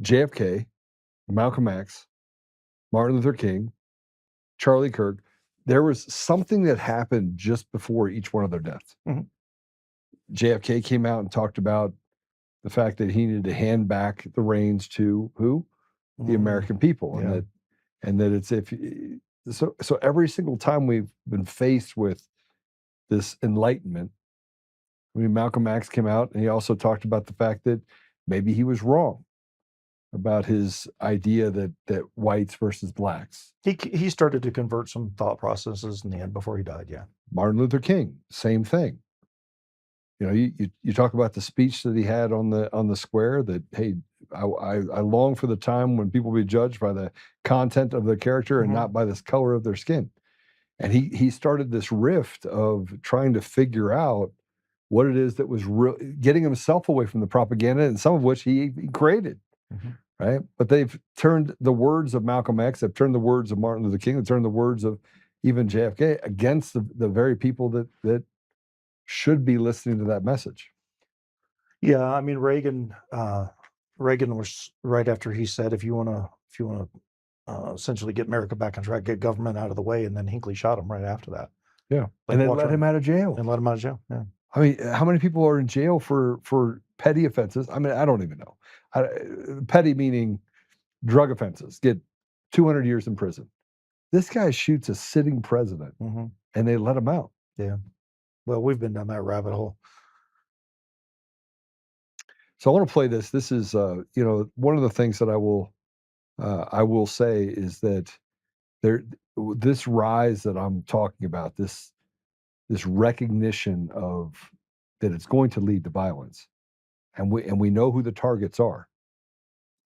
JFK, Malcolm X, Martin Luther King, Charlie Kirk, there was something that happened just before each one of their deaths. JFK came out and talked about the fact that he needed to hand back the reins to who? The American people. Yeah. And that it's so every single time we've been faced with this enlightenment, I mean, Malcolm X came out and he also talked about the fact that maybe he was wrong about his idea that whites versus blacks. He started to convert some thought processes in the end before he died. Yeah. Martin Luther King, same thing. You talk about the speech that he had on the square, that, hey, I long for the time when people be judged by the content of their character and not by the color of their skin. And he started this rift of trying to figure out what it is that was getting himself away from the propaganda, and some of which he created, right? But they've turned the words of Malcolm X, they've turned the words of Martin Luther King, they've turned the words of even JFK against the very people that should be listening to that message. Yeah, I mean, Reagan was right after he said, if you want to essentially get America back on track, get government out of the way, and then Hinckley shot him right after that. Yeah, Like, and then walked let around- him out of jail. And let him out of jail. Yeah. I mean, how many people are in jail for petty offenses? I mean, I don't even know. Petty meaning drug offenses get 200 years in prison. This guy shoots a sitting president, Mm-hmm. and they let him out. Yeah. Well, we've been down that rabbit hole. So I want to play this. This is, one of the things that I will say is that this rise that I'm talking about, this recognition of that it's going to lead to violence, and we know who the targets are.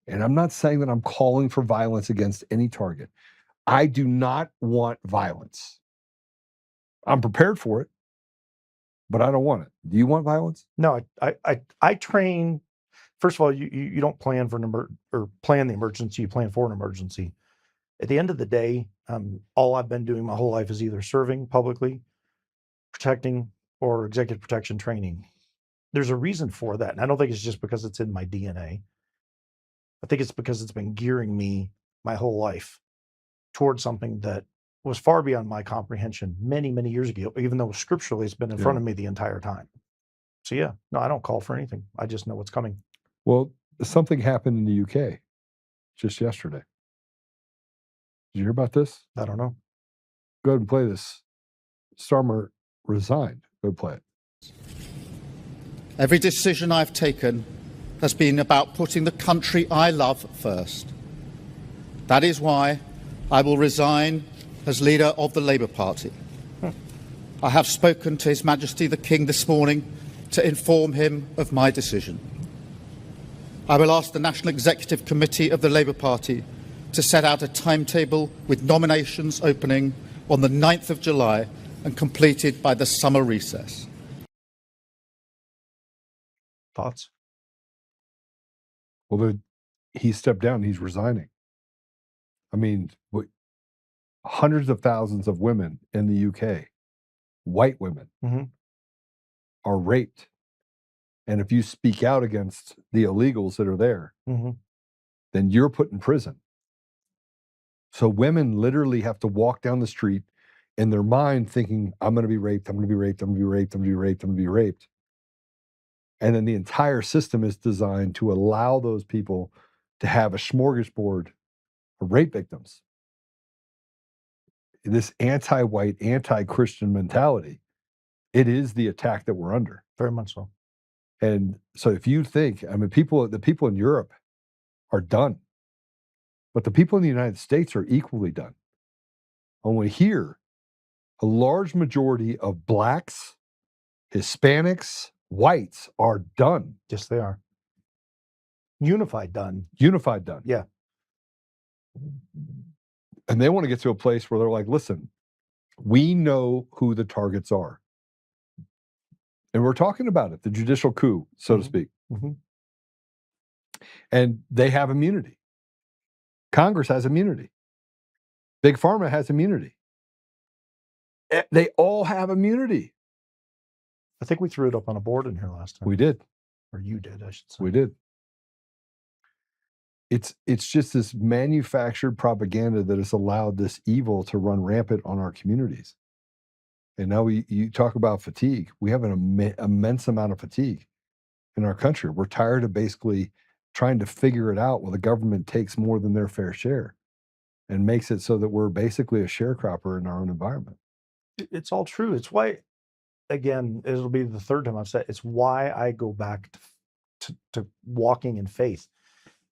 And I'm not saying that I'm calling for violence against any target. I do not want violence. I'm prepared for it, but I don't want it. Do you want violence? No, I train. First of all, you don't plan for plan the emergency. You plan for an emergency. At the end of the day, all I've been doing my whole life is either serving publicly, protecting, or executive protection training. There's a reason for that, and I don't think it's just because it's in my DNA. I think it's because it's been gearing me my whole life towards something that was far beyond my comprehension many, many years ago, even though scripturally it's been in front of me the entire time. So yeah, no, I don't call for anything. I just know what's coming. Well, something happened in the UK just yesterday. Did you hear about this? I don't know. Go ahead and play this. Starmer resigned. Go play it. Every decision I've taken has been about putting the country I love first. That is why I will resign as leader of the Labour Party. I have spoken to His Majesty the King this morning to inform him of my decision. I will ask the National Executive Committee of the Labour Party to set out a timetable with nominations opening on the 9th of July and completed by the summer recess. Thoughts? Well, he stepped down. He's resigning. I mean, hundreds of thousands of women in the UK, white women, are raped. And if you speak out against the illegals that are there, then you're put in prison. So women literally have to walk down the street in their mind thinking, I'm going to be raped, I'm going to be raped, I'm going to be raped, I'm going to be raped, I'm going to be raped. And then the entire system is designed to allow those people to have a smorgasbord of rape victims. This anti-white, anti-Christian mentality, it is the attack that we're under. Very much so. And so if you think, I mean, the people in Europe are done, but the people in the United States are equally done. Only here, a large majority of blacks, Hispanics, whites are done. Yes, they are. Unified done. Unified done. Yeah. And they want to get to a place where they're like, listen, we know who the targets are. And we're talking about it, the judicial coup, so to speak. And they have immunity. Congress has immunity. Big Pharma has immunity. They all have immunity. I think we threw it up on a board in here last time. We did. Or you did, I should say. We did. It's just this manufactured propaganda that has allowed this evil to run rampant on our communities. And now you talk about fatigue. We have an immense amount of fatigue in our country. We're tired of basically trying to figure it out while the government takes more than their fair share and makes it so that we're basically a sharecropper in our own environment. It's all true. It's why, again, it'll be the third time I've said it's why I go back to walking in faith.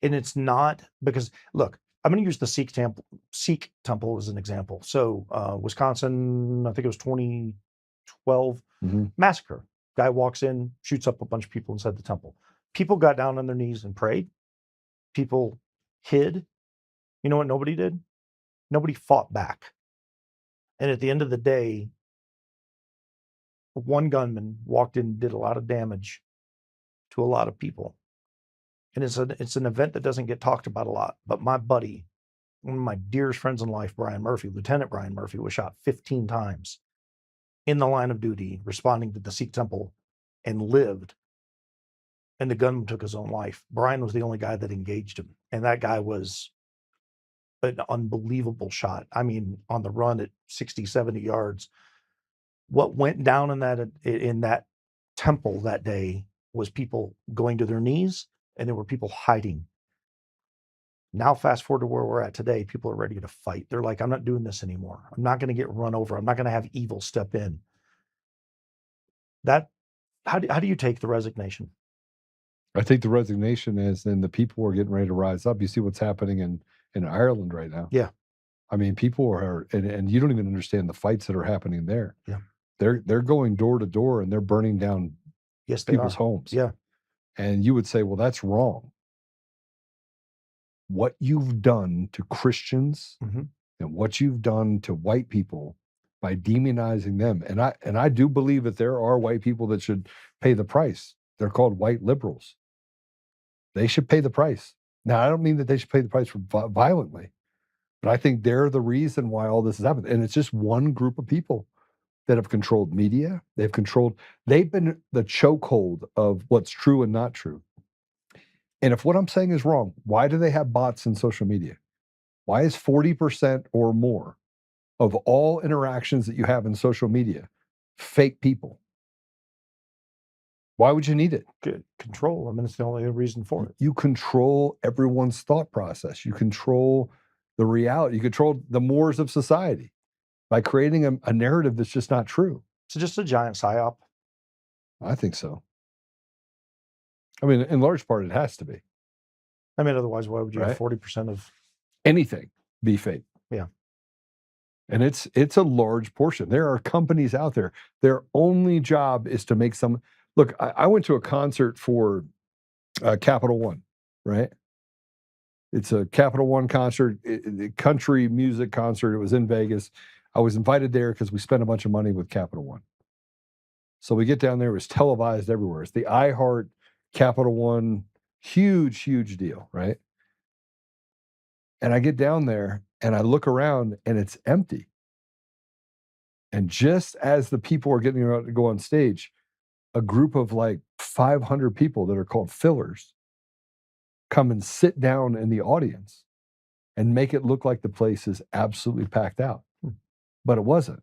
And it's not because, look, I'm going to use the Sikh temple as an example. So Wisconsin, I think it was 2012, massacre. Guy walks in, shoots up a bunch of people inside the temple. People got down on their knees and prayed. People hid. You know what nobody did? Nobody fought back. And at the end of the day, one gunman walked in and did a lot of damage to a lot of people. And it's an event that doesn't get talked about a lot. But my buddy, one of my dearest friends in life, Brian Murphy, Lieutenant Brian Murphy, was shot 15 times in the line of duty, responding to the Sikh temple, and lived. And the gunman took his own life. Brian was the only guy that engaged him. And that guy was an unbelievable shot. I mean, on the run at 60, 70 yards. What went down in that temple that day was people going to their knees, and there were people hiding. Now, fast forward to where we're at today, people are ready to fight. They're like, I'm not doing this anymore. I'm not going to get run over. I'm not going to have evil step in. How do you take the resignation? I think the resignation is then the people are getting ready to rise up. You see what's happening in Ireland right now. Yeah. I mean, people are, and you don't even understand the fights that are happening there. Yeah. They're going door to door and they're burning down people's homes. Yeah. And you would say, well, that's wrong. What you've done to Christians and what you've done to white people by demonizing them. And I do believe that there are white people that should pay the price. They're called white liberals. They should pay the price. Now, I don't mean that they should pay the price for violently, but I think they're the reason why all this has happened. And it's just one group of people that have controlled media. They've been the chokehold of what's true and not true. And if what I'm saying is wrong, why do they have bots in social media? Why is 40% or more of all interactions that you have in social media fake people? Why would you need it? Good control. I mean, it's the only reason for it. You control everyone's thought process. You control the reality. You control the mores of society by creating a narrative that's just not true. It's just a giant psyop. I think so. I mean, in large part, it has to be. I mean, otherwise, why would you have 40% of anything be fake? Yeah. And it's a large portion. There are companies out there. Their only job is to make some. Look, I went to a concert for Capital One, right? It's a Capital One concert, country music concert. It was in Vegas. I was invited there because we spent a bunch of money with Capital One. So we get down there. It was televised everywhere. It's the iHeart Capital One, huge, huge deal, right? And I get down there and I look around and it's empty. And just as the people are getting ready to go on stage, a group of like 500 people that are called fillers come and sit down in the audience and make it look like the place is absolutely packed out. But it wasn't.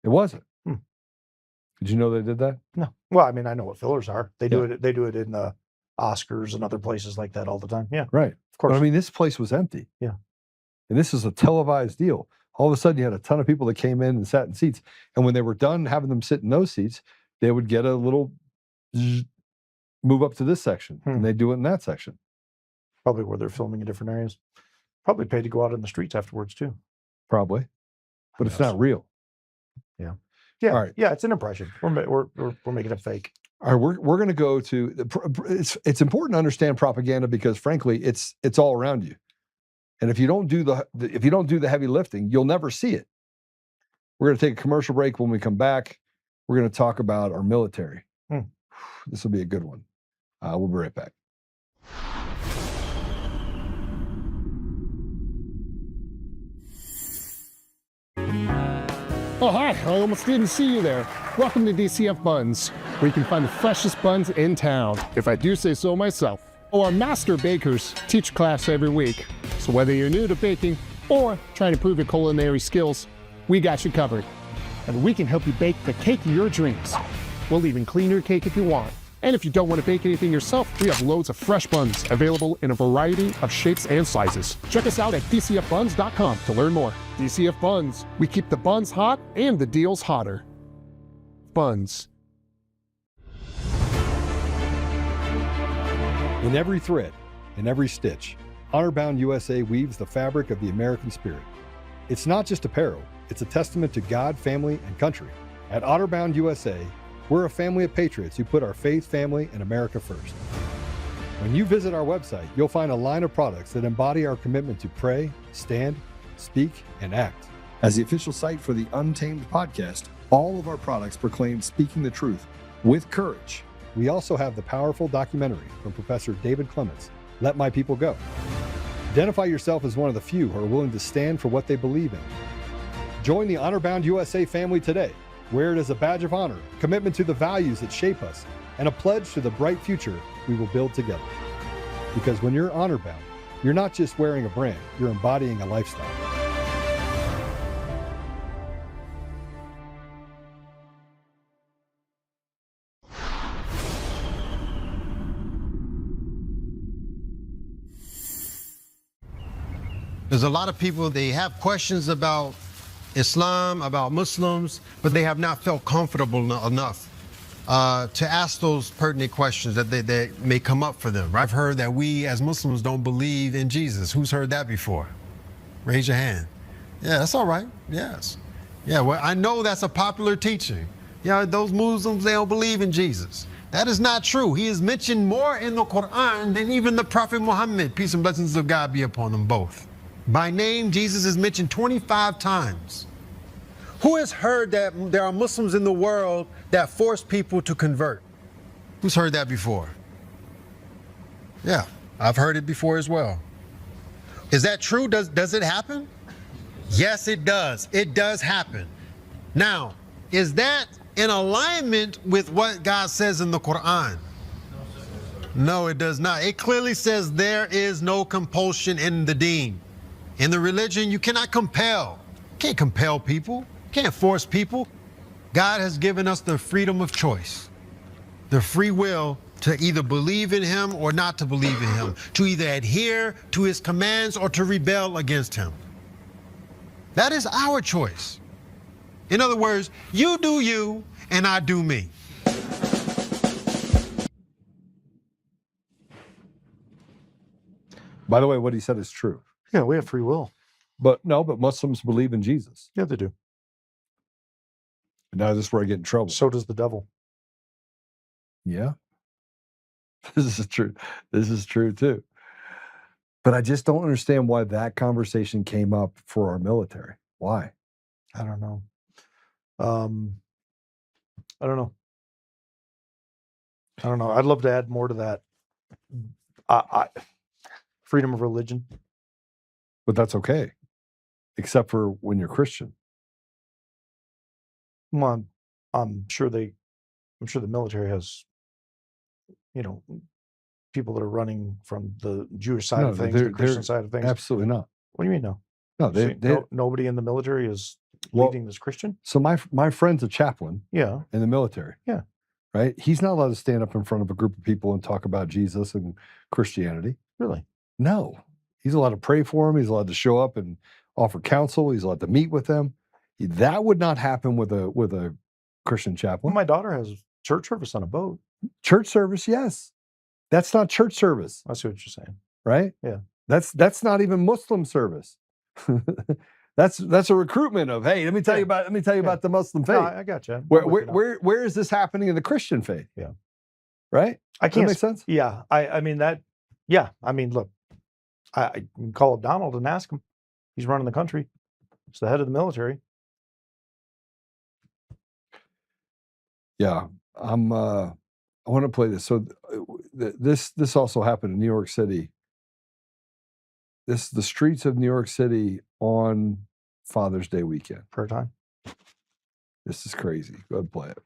It wasn't. Did you know they did that? No. Well, I mean, I know what fillers are. They do it. They do it in the Oscars and other places like that all the time. Yeah. Right. Of course. But I mean, this place was empty. Yeah. And this is a televised deal. All of a sudden, you had a ton of people that came in and sat in seats. And when they were done having them sit in those seats, they would get a little move up to this section. And they do it in that section. Probably where they're filming in different areas. Probably paid to go out in the streets afterwards, too. Probably. But it's not real. Yeah. Yeah. All right. Yeah, it's an impression. We're making it fake. All right, we're going to go to it's important to understand propaganda because frankly, it's all around you. And if you don't do the heavy lifting, you'll never see it. We're going to take a commercial break. When we come back, we're going to talk about our military. This will be a good one. We'll be right back. Oh, hi. I almost didn't see you there. Welcome to DCF Buns, where you can find the freshest buns in town, if I do say so myself. Oh, our master bakers teach class every week. So whether you're new to baking or trying to improve your culinary skills, we got you covered. And we can help you bake the cake of your dreams. We'll even clean your cake if you want. And if you don't want to bake anything yourself, we have loads of fresh buns available in a variety of shapes and sizes. Check us out at dcfbuns.com to learn more. DCF Buns. We keep the buns hot and the deals hotter. Buns. In every thread, in every stitch, Honor-Bound USA weaves the fabric of the American spirit. It's not just apparel, it's a testament to God, family, and country. At Honor-Bound USA, we're a family of patriots who put our faith, family, and America first. When you visit our website, you'll find a line of products that embody our commitment to pray, stand, speak, and act. As the official site for the Untamed podcast, all of our products proclaim speaking the truth with courage. We also have the powerful documentary from Professor David Clements, Let My People Go. Identify yourself as one of the few who are willing to stand for what they believe in. Join the Honor-Bound USA family today. Wear it as a badge of honor, commitment to the values that shape us, and a pledge to the bright future we will build together. Because when you're honor-bound, You're not just wearing a brand, you're embodying a lifestyle. There's a lot of people, they have questions about Islam, about Muslims, but they have not felt comfortable enough to ask those pertinent questions that may come up for them. I've heard that we as Muslims don't believe in Jesus. Who's heard that before? Raise your hand. Yeah, that's all right. Yes. Yeah, well, I know that's a popular teaching. Yeah, those Muslims, they don't believe in Jesus. That is not true. He is mentioned more in the Quran than even the Prophet Muhammad, peace and blessings of God be upon them both. By name, Jesus is mentioned 25 times. Who has heard that there are Muslims in the world that force people to convert? Who's heard that before? Yeah, I've heard it before as well. Is that true? Does it happen? Yes, it does. It does happen. Now, is that in alignment with what God says in the Quran? No, it does not. It clearly says there is no compulsion in the deen. In the religion, you cannot compel. You can't compel people. You can't force people. God has given us the freedom of choice, the free will to either believe in him or not to believe in him, to either adhere to his commands or to rebel against him. That is our choice. In other words, you do you and I do me. By the way, what he said is true. Yeah, we have free will. But Muslims believe in Jesus. Yeah, they do. And now this is where I get in trouble. So does the devil. Yeah. This is true. This is true too. But I just don't understand why that conversation came up for our military. Why? I don't know. I don't know. I don't know. I'd love to add more to that. Freedom of religion. But that's okay. Except for when you're Christian. Well, I'm sure the military has, people that are running from the Jewish side of things, the Christian side of things. Absolutely not. What do you mean no? No, nobody in the military is leading this Christian? So my friend's a chaplain. Yeah. In the military. Yeah. Right? He's not allowed to stand up in front of a group of people and talk about Jesus and Christianity. Really? No. He's allowed to pray for them. He's allowed to show up and offer counsel. He's allowed to meet with them. That would not happen with a Christian chaplain. Well, my daughter has church service on a boat. Church service, yes. That's not church service. I see what you're saying. Right? Yeah. That's not even Muslim service. That's a recruitment of, hey, let me tell you about the Muslim faith. No, I got you. Where is this happening in the Christian faith? Yeah. Right? I can't. Does that make sense? Yeah. I mean that. Yeah. I mean, look, I can call up Donald and ask him. He's running the country. He's the head of the military. Yeah. I want to play this. So this also happened in New York City. The streets of New York City on Father's Day weekend. Prayer time. This is crazy. Go ahead and play it.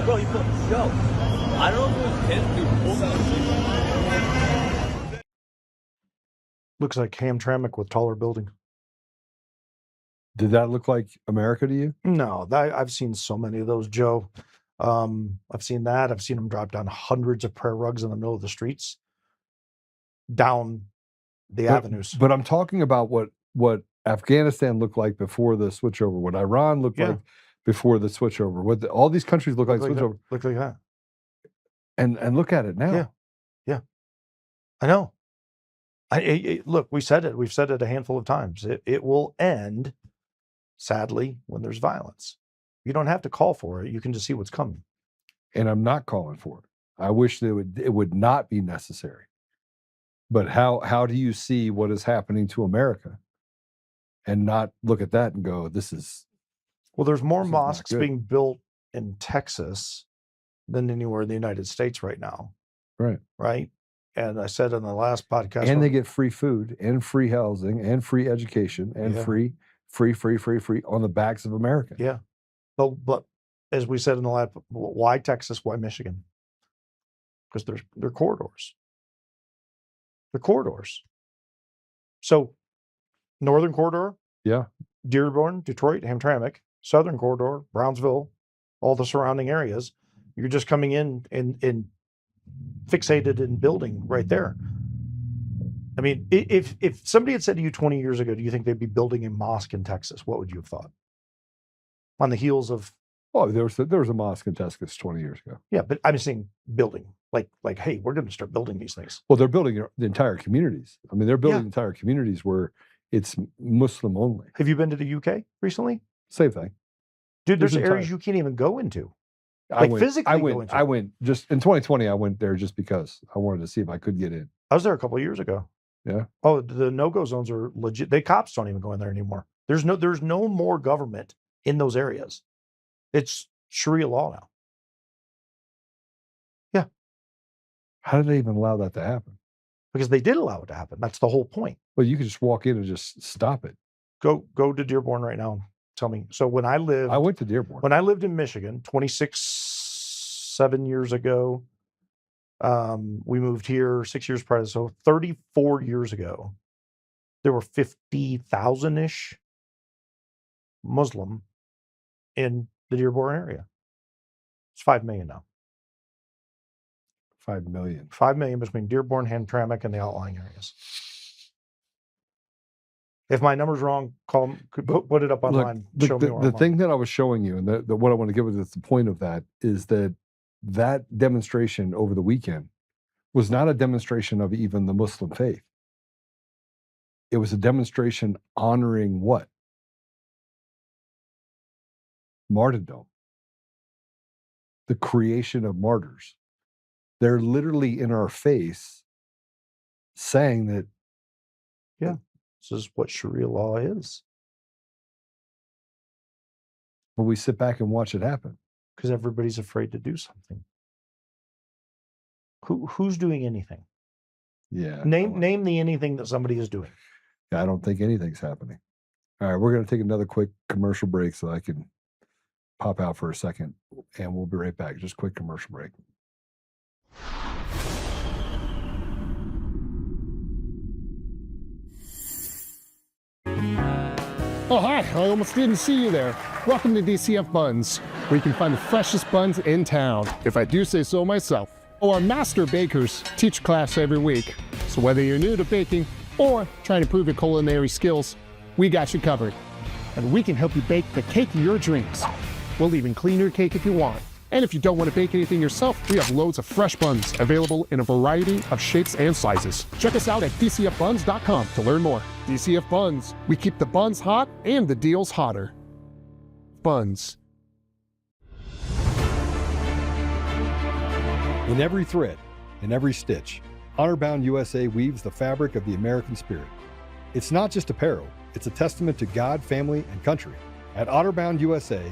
Bro, he put, yo, I don't know if it was him, dude. Looks like Hamtramck with taller building. Did that look like America to you? No, I've seen so many of those, Joe. I've seen that. I've seen them drop down hundreds of prayer rugs in the middle of the streets, down the avenues. But I'm talking about what Afghanistan looked like before the switchover, what Iran looked like before the switchover. All these countries look like switchover. Look like that. And look at it now. Yeah. I know. Look, we said it. We've said it a handful of times. It will end, sadly, when there's violence. You don't have to call for it. You can just see what's coming. And I'm not calling for it. I wish that it would not be necessary. But how do you see what is happening to America and not look at that and go, this is... Well, there's more mosques being built in Texas than anywhere in the United States right now. Right. Right. And I said in the last podcast, and they get free food and free housing and free education and free on the backs of America. Yeah. But as we said in the last, why Texas? Why Michigan? Because they're corridors. They're corridors. So, northern corridor, Dearborn, Detroit, Hamtramck. Southern corridor, Brownsville, all the surrounding areas. You're just coming in and fixated in building right there. I mean, if somebody had said to you 20 years ago, do you think they'd be building a mosque in Texas? What would you have thought? On the heels of... Oh, there was a mosque in Texas 20 years ago. Yeah, but I'm saying building. Like, hey, we're going to start building these things. Well, they're building the entire communities. I mean, they're building entire communities where it's Muslim only. Have you been to the UK recently? Same thing. Dude, there's areas you can't even go into. I went just in 2020. I went there just because I wanted to see if I could get in. I was there a couple of years ago. Yeah. Oh, the no-go zones are legit. The cops don't even go in there anymore. There's no more government in those areas. It's Sharia law now. Yeah. How did they even allow that to happen? Because they did allow it to happen. That's the whole point. Well, you could just walk in and just stop it. Go to Dearborn right now. Tell me. So when I went to Dearborn. When I lived in Michigan, 7 years ago, we moved here 6 years prior. So 34 years ago, there were 50,000-ish Muslim in the Dearborn area. It's 5 million now. 5 million. 5 million between Dearborn, Hamtramck, and the outlying areas. If my number's wrong, put it up online. Look, the thing that I was showing you, and what I want to give is the point of that, is that demonstration over the weekend was not a demonstration of even the Muslim faith. It was a demonstration honoring what? Martyrdom. The creation of martyrs. They're literally in our face saying that. Yeah. This is what Sharia law is. But we sit back and watch it happen. Because everybody's afraid to do something. Who's doing anything? Yeah. Name the anything that somebody is doing. Yeah, I don't think anything's happening. All right, we're going to take another quick commercial break so I can pop out for a second, and we'll be right back. Just quick commercial break. Oh, hi, I almost didn't see you there. Welcome to DCF Buns, where you can find the freshest buns in town, if I do say so myself. Oh, our master bakers teach class every week, so whether you're new to baking or trying to improve your culinary skills, we got you covered. And we can help you bake the cake of your dreams. We'll even clean your cake if you want. And if you don't want to bake anything yourself, we have loads of fresh buns available in a variety of shapes and sizes. Check us out at dcfbuns.com to learn more. DCF Buns, we keep the buns hot and the deals hotter. Buns. In every thread, in every stitch, Honor-Bound USA weaves the fabric of the American spirit. It's not just apparel, it's a testament to God, family, and country. At Honor-Bound USA,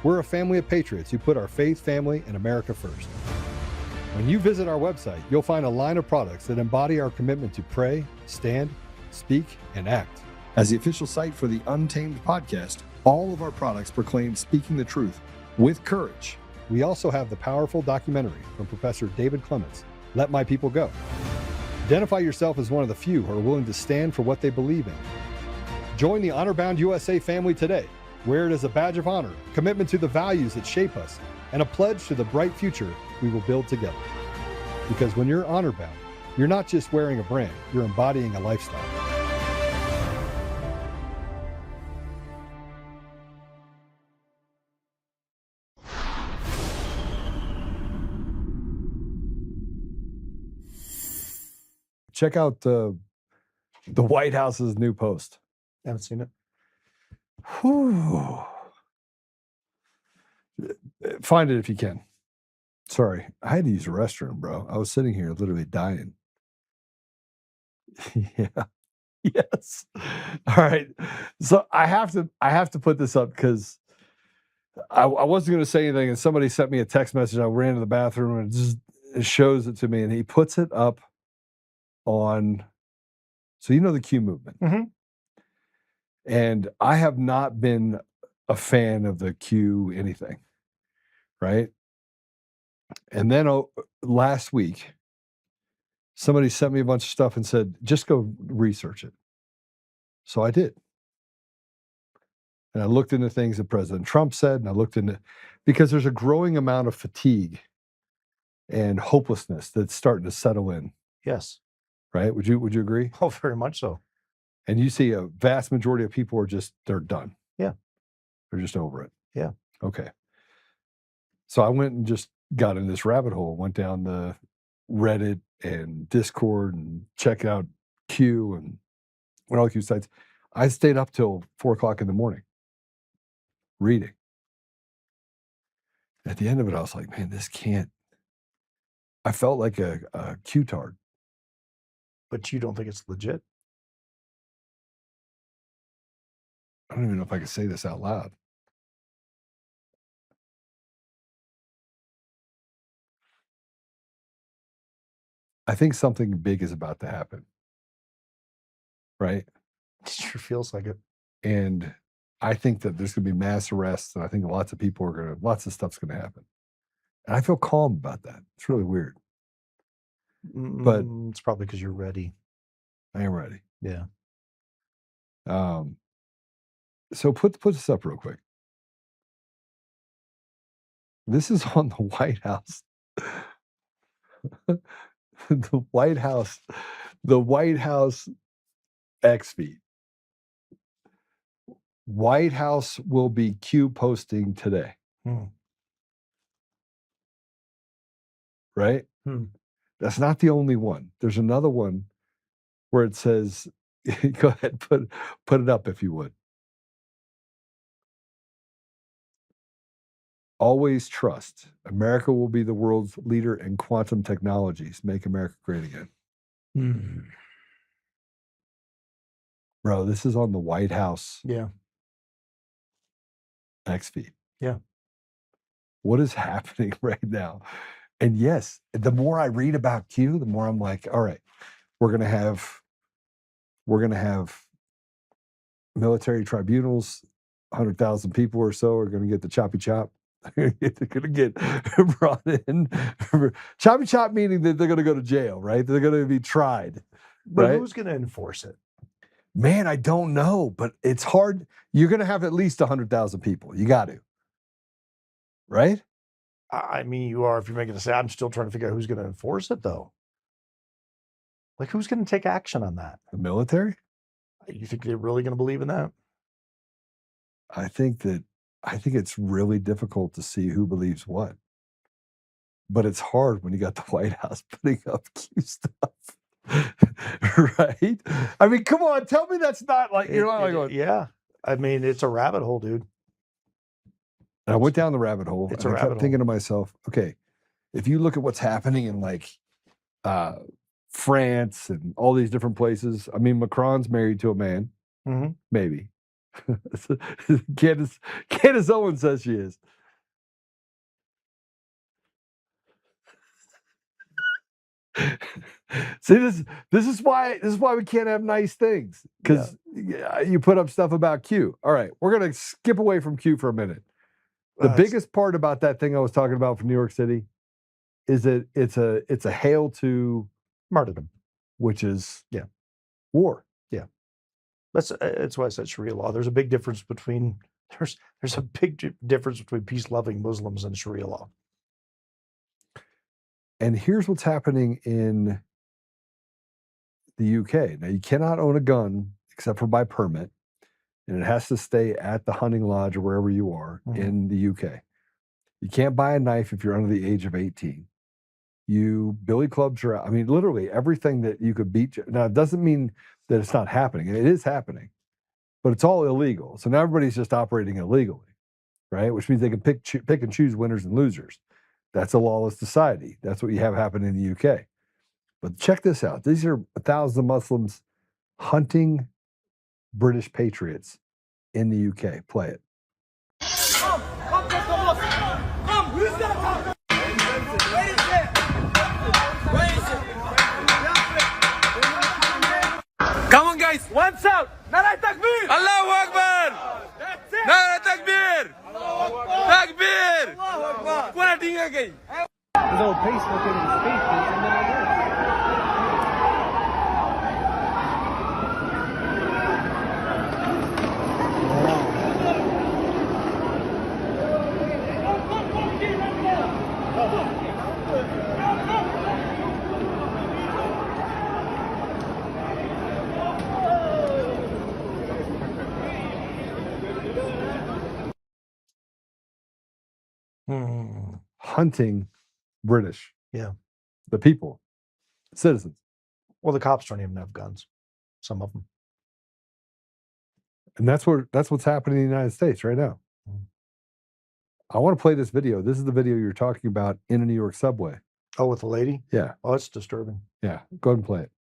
we're a family of patriots who put our faith, family, and America first. When you visit our website, you'll find a line of products that embody our commitment to pray, stand, speak, and act. As the official site for the Untamed podcast, all of our products proclaim speaking the truth with courage. We also have the powerful documentary from Professor David Clements, Let My People Go. Identify yourself as one of the few who are willing to stand for what they believe in. Join the Honor-Bound USA family today. Wear it as a badge of honor, commitment to the values that shape us, and a pledge to the bright future we will build together. Because when you're honor-bound, you're not just wearing a brand, you're embodying a lifestyle. check out the White House's new post. Haven't seen it. Whew. Find it if you can. Sorry, I had to use the restroom, bro. I was sitting here literally dying. Yeah. Yes. All right. So I have to put this up because I wasn't going to say anything, and somebody sent me a text message. I ran to the bathroom and it shows it to me, and he puts it up on. So you know the Q movement, and I have not been a fan of the Q anything, right? And then last week, somebody sent me a bunch of stuff and said, just go research it. So I did. And I looked into things that President Trump said, and I looked into, because there's a growing amount of fatigue and hopelessness that's starting to settle in. Yes. Right? Would you agree? Oh, very much so. And you see a vast majority of people are they're done. Yeah. They're just over it. Yeah. Okay. So I went and just got in this rabbit hole, went down the Reddit and Discord and checked out Q and went all the Q sites. I stayed up till 4:00 in the morning reading. At the end of it, I was like, man, this can't. I felt like a Q-tard. But you don't think it's legit? I don't even know if I can say this out loud. I think something big is about to happen. Right? It sure feels like it. And I think that there's going to be mass arrests, and I think lots of stuff's going to happen. And I feel calm about that. It's really weird. But it's probably because you're ready. I am ready. Yeah. So put this up real quick. This is on the White House. The White House X feed. White House will be Q posting today. Right? That's not the only one. There's another one where it says, go ahead, put it up if you would. Always trust. America will be the world's leader in quantum technologies. Make America great again. Bro, this is on the White House. Yeah. X feed. Yeah. What is happening right now? And yes, the more I read about Q, the more I'm like, all right, we're gonna have military tribunals, 100,000 people or so are gonna get the choppy chop. They're gonna get brought in. Choppy chop meaning that they're gonna go to jail, right? They're gonna be tried. But right? who's gonna enforce it? Man, I don't know, but it's hard. You're gonna have at least 100,000 people. You got to. Right? I mean, you are if you're making a say. I'm still trying to figure out who's going to enforce it, though. Like, who's going to take action on that? The military? You think they're really going to believe in that? I think it's really difficult to see who believes what. But it's hard when you got the White House putting up Q stuff. Right? I mean, come on, tell me that's not like you're not like going, yeah. I mean, it's a rabbit hole, dude. And I went down the rabbit hole. It's and a I kept rabbit thinking to myself, okay, if you look at what's happening in like France and all these different places, I mean, Macron's married to a man, maybe. Candace Owens says she is. See, this is why we can't have nice things, because you put up stuff about Q. All right, we're gonna skip away from Q for a minute. The biggest part about that thing I was talking about from New York City is that it's a hail to martyrdom, which is war. Yeah, that's why I said Sharia law. There's a big difference between there's a big difference between peace-loving Muslims and Sharia law. And here's what's happening in the UK. Now, you cannot own a gun except for by permit, and it has to stay at the hunting lodge or wherever you are in the UK. You can't buy a knife if you're under the age of 18. you billy clubs are out. I mean, literally everything that you could beat. Now, it doesn't mean that it's not happening. It is happening, but it's all illegal. So now everybody's just operating illegally, right? Which means they can pick and choose winners and losers. That's a lawless society. That's what you have happen in the UK. But check this out. These are 1,000 Muslims hunting British patriots in the UK. Play it. Come on, guys. What's up? Nara Takbir. Allahu Akbar. Nara Takbir. Takbir. What are you again? Little Facebook in his face, and then I did. Hunting British. Yeah. The people, citizens. Well, the cops don't even have guns. Some of them. And that's what's happening in the United States right now. I want to play this video. This is the video you're talking about in a New York subway. Oh, with the lady? Yeah. Oh, it's disturbing. Yeah. Go ahead and play it.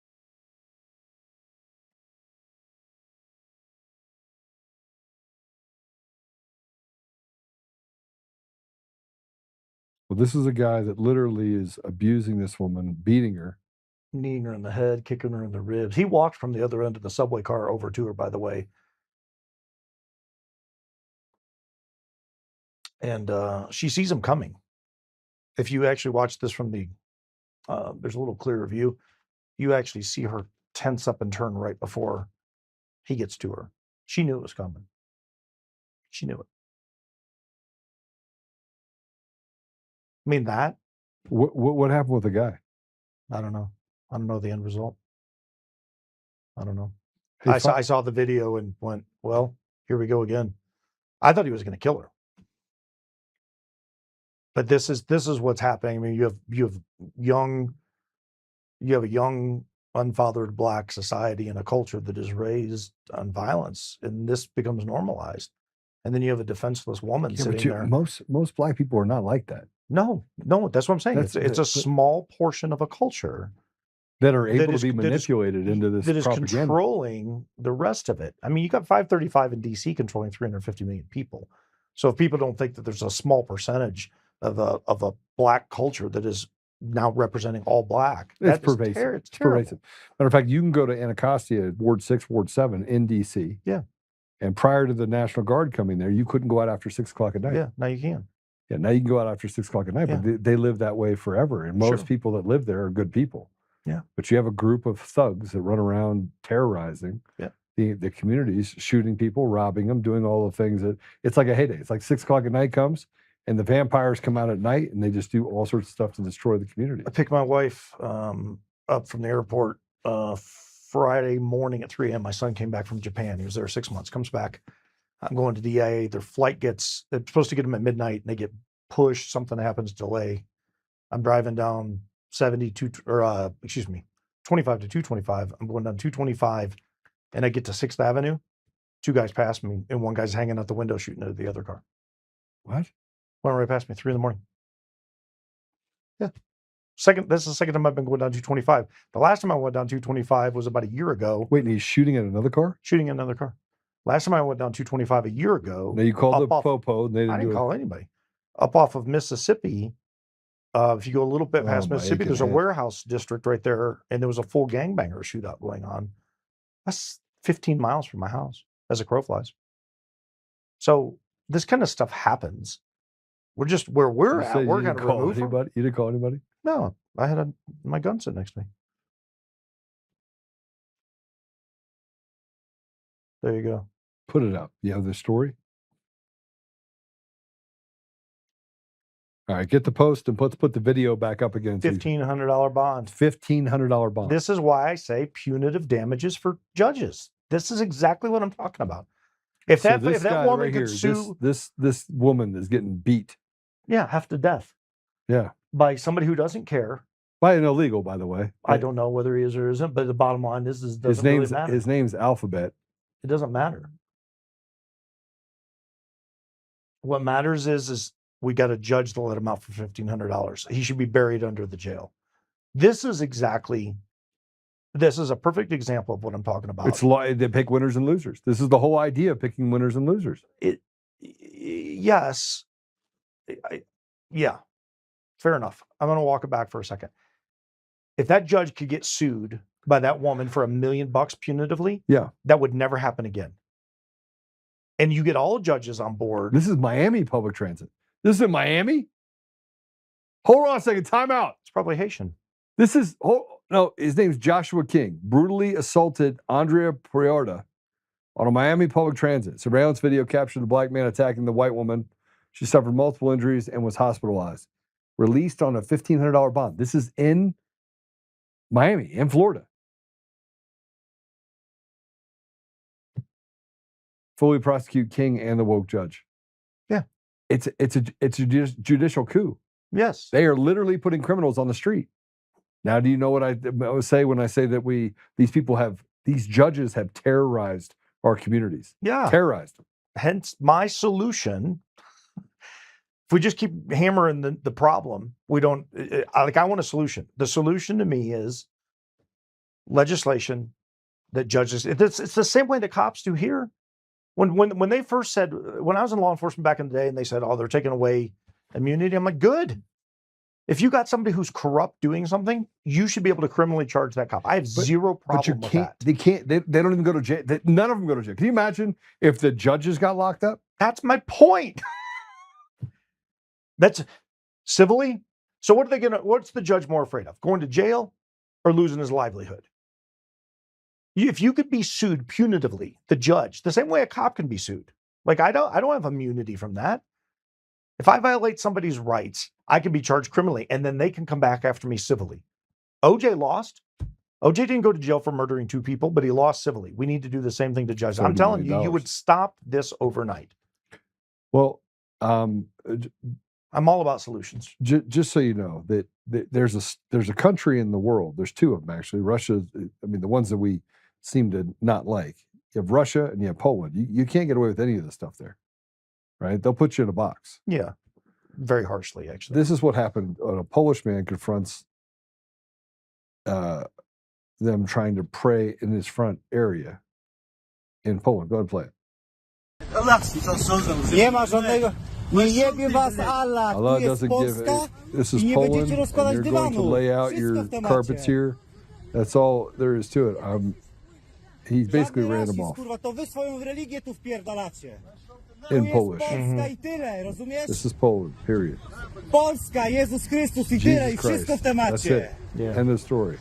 Well, this is a guy that literally is abusing this woman, beating her. Kneeing her in the head, kicking her in the ribs. He walked from the other end of the subway car over to her, by the way. And she sees him coming. If you actually watch this from the, there's a little clearer view, you actually see her tense up and turn right before he gets to her. She knew it was coming. She knew it. I mean, that. What happened with the guy? I don't know. I don't know the end result. I don't know. Hey, I saw the video and went, well, here we go again. I thought he was going to kill her. But this is what's happening. I mean, you have a young, unfathered Black society and a culture that is raised on violence, and this becomes normalized. And then you have a defenseless woman sitting there. Most Black people are not like that. No, that's what I'm saying. It's a small portion of a culture that are able to be manipulated into this that is propaganda. Controlling the rest of it. I mean, you got 535 in DC controlling 350 million people. So if people don't think that there's a small percentage of a Black culture that is now representing all Black, It's pervasive. It's pervasive. Matter of fact, you can go to Anacostia, Ward 6, Ward 7 in DC. Yeah. And prior to the National Guard coming there, you couldn't go out after 6 o'clock at night. Yeah, now you can. Yeah, now you can go out after 6 o'clock at night, but they live that way forever. And most people that live there are good people. Yeah. But you have a group of thugs that run around terrorizing the communities, shooting people, robbing them, doing all the things that it's like a heyday. It's like 6 o'clock at night comes and the vampires come out at night and they just do all sorts of stuff to destroy the community. I picked my wife up from the airport Friday morning at 3 a.m. My son came back from Japan. He was there 6 months, comes back. I'm going to DIA. Their flight they're supposed to get them at midnight and they get pushed. Something happens, delay. I'm driving down 25 to 225. I'm going down 225 and I get to 6th Avenue. 2 guys pass me and one guy's hanging out the window shooting at the other car. What? Went right past me, 3 a.m. Yeah. This is the second time I've been going down 225. The last time I went down 225 was about a year ago. Wait, and he's shooting at another car? Shooting at another car. Last time I went down 225 a year ago. Now you called the Popo and they I didn't call anybody. Up off of Mississippi, if you go a little bit past Mississippi, there's a warehouse district right there, and there was a full gangbanger shootout going on. That's 15 miles from my house, as a crow flies. So this kind of stuff happens. We're just where we're at. We're kind of removed. You didn't call anybody? No, I had my gun sitting next to me. There you go. Put it up. You have the story? All right, get the post and let's put the video back up again. $1,500 bond. $1,500 bond. This is why I say punitive damages for judges. This is exactly what I'm talking about. If that woman could sue this woman is getting beat. Yeah, half to death. Yeah. By somebody who doesn't care, By an illegal, by the way. I don't know whether he is or isn't, but the bottom line is it doesn't really matter. His name's Alphabet. It doesn't matter. What matters is we got a judge to let him out for $1,500. He should be buried under the jail. This is a perfect example of what I'm talking about. It's they pick winners and losers. This is the whole idea of picking winners and losers. Yes. Yeah. Fair enough. I'm going to walk it back for a second. If that judge could get sued by that woman for $1 million punitively, yeah, that would never happen again. And you get all judges on board. This is Miami public transit. This is in Miami? Hold on a second. Time out. It's probably Haitian. His name's Joshua King. Brutally assaulted Andrea Priorta on a Miami public transit. Surveillance video captured the black man attacking the white woman. She suffered multiple injuries and was hospitalized. Released on a $1,500 bond. This is in Miami, in Florida. Fully prosecute King and the woke judge. Yeah. It's a judicial coup. Yes. They are literally putting criminals on the street. Now, do you know what I say when I say that these judges have terrorized our communities? Yeah. Terrorized them. Hence my solution. If we just keep hammering the problem, we don't, I want a solution. The solution to me is legislation that judges, it's the same way the cops do here. When they first said, when I was in law enforcement back in the day and they said, oh, they're taking away immunity, I'm like, good. If you got somebody who's corrupt doing something, you should be able to criminally charge that cop. I have zero problem with that. They don't even go to jail. None of them go to jail. Can you imagine if the judges got locked up? That's my point. That's civilly. So what's the judge more afraid of? Going to jail or losing his livelihood? If you could be sued punitively, the judge, the same way a cop can be sued. Like I don't have immunity from that. If I violate somebody's rights, I can be charged criminally and then they can come back after me civilly. OJ lost. OJ didn't go to jail for murdering 2 people, but he lost civilly. We need to do the same thing to judges. I'm telling you, you would stop this overnight. Well, I'm all about solutions. Just so you know that there's a country in the world. There's 2 of them actually. Russia. I mean, the ones that we seem to not like. You have Russia and you have Poland. You can't get away with any of this stuff there, right? They'll put you in a box. Yeah, very harshly actually. This is what happened when a Polish man confronts them trying to pray in his front area in Poland. Go ahead and play it. Nie ma żadnego. Nie jebie was Allah. Allah Tu jest doesn't give it. Polska This is i nie Poland, będziecie and rozkładać you're going to dywanu. lay out Wszystko your w temacie. carpets here. That's all there is to it. He basically Żadny ran them rasizm, off kurwa, to wy swoją religię tu wpierdalacie. in Tu jest Polish. Polska i tyle, rozumiesz? This is Poland, period. Polska, Jezus Chrystus i tyle, i Jesus wszystko Christ. w temacie. That's it. End of story.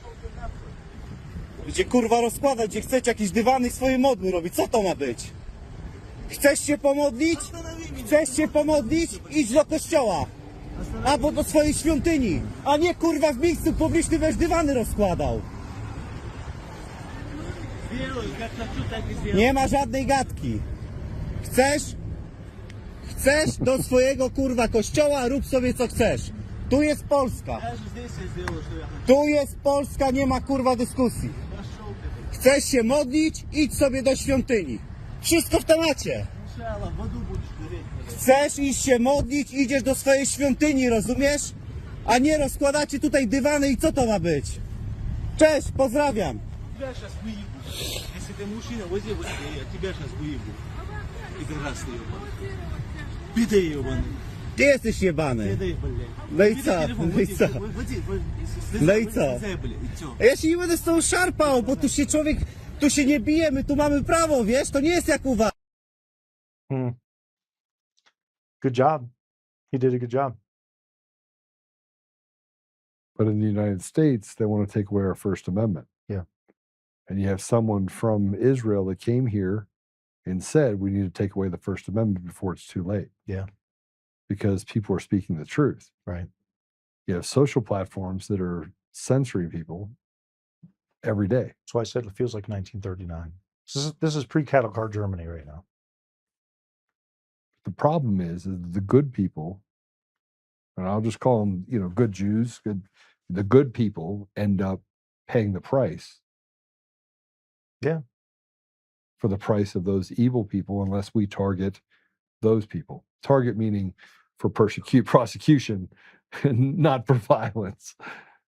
Gdzie kurwa rozkładać, gdzie chcecie jakieś dywany i swoje modły robić. Co to ma być? Chcesz się pomodlić? Chcesz się pomodlić? Idź do kościoła. Albo do swojej świątyni. A nie kurwa w miejscu publicznym weź dywany rozkładał. Nie ma żadnej gadki. Chcesz do swojego kurwa kościoła, rób sobie co chcesz. Tu jest Polska. Tu jest Polska, nie ma kurwa dyskusji. Chcesz się modlić, idź sobie do świątyni. Wszystko w temacie. Chcesz iść się modlić, idziesz do swojej świątyni, rozumiesz? A nie rozkładacie tutaj dywany i co to ma być? Cześć, pozdrawiam. Ty jesteś jebany. No i co? No i co? No i co? Ja się nie będę z tą szarpał, bo tu się człowiek, tu się nie bije, my tu mamy prawo, wiesz? To nie jest jak u was. Good job. He did a good job. But in the United States, they want to take away our First Amendment. Yeah. And you have someone from Israel that came here and said, we need to take away the First Amendment before it's too late. Yeah. Because people are speaking the truth. Right. You have social platforms that are censoring people every day. That's why I said it feels like 1939. This is pre-cattle car Germany right now. The problem is the good people, and I'll just call them, good Jews, good the good people end up paying the price. Yeah. For the price of those evil people, unless we target those people. Target meaning for prosecution and not for violence.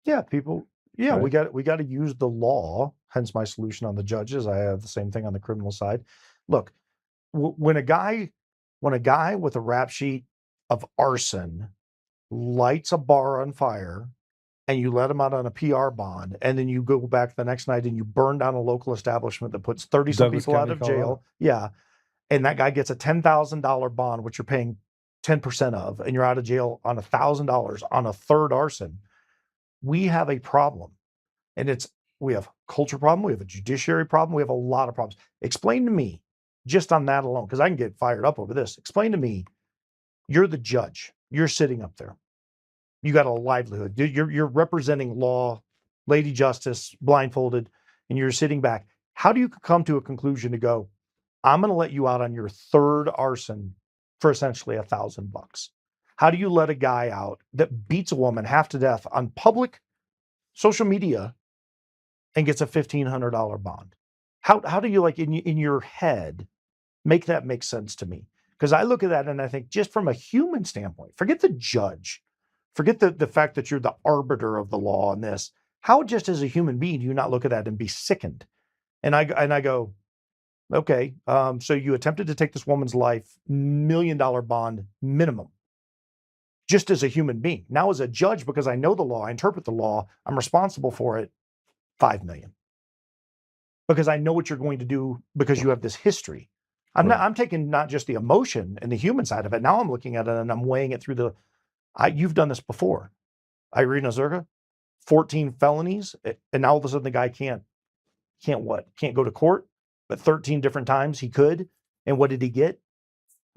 Yeah, people. Yeah, Right. we got to use the law. Hence my solution on the judges. I have the same thing on the criminal side. Look, when a guy with a rap sheet of arson lights a bar on fire, and you let him out on a PR bond, and then you go back the next night and you burn down a local establishment that puts 30-some Douglas people out County, of jail. Colorado. Yeah. And that guy gets a $10,000 bond, which you're paying 10% of, and you're out of jail on $1,000 on a third arson. We have a problem. And we have a culture problem, we have a judiciary problem, we have a lot of problems. Explain to me, just on that alone, because I can get fired up over this. Explain to me, you're the judge, you're sitting up there. You got a livelihood. You're representing law, Lady Justice, blindfolded, and you're sitting back. How do you come to a conclusion to go, I'm going to let you out on your third arson for essentially $1,000? How do you let a guy out that beats a woman half to death on public social media and gets a $1,500 bond? How do you, like, in your head, make that make sense to me? Because I look at that and I think, just from a human standpoint, forget the judge. Forget the fact that you're the arbiter of the law on this. How, just as a human being, do you not look at that and be sickened? And I go, okay, so you attempted to take this woman's life, $1 million bond minimum, just as a human being. Now, as a judge, because I know the law, I interpret the law, I'm responsible for it, $5 million. Because I know what you're going to do, because you have this history. I'm taking not just the emotion and the human side of it. Now I'm looking at it and I'm weighing it through you've done this before. Irina Zerga, 14 felonies, and now all of a sudden the guy can't go to court, but 13 different times he could. And what did he get?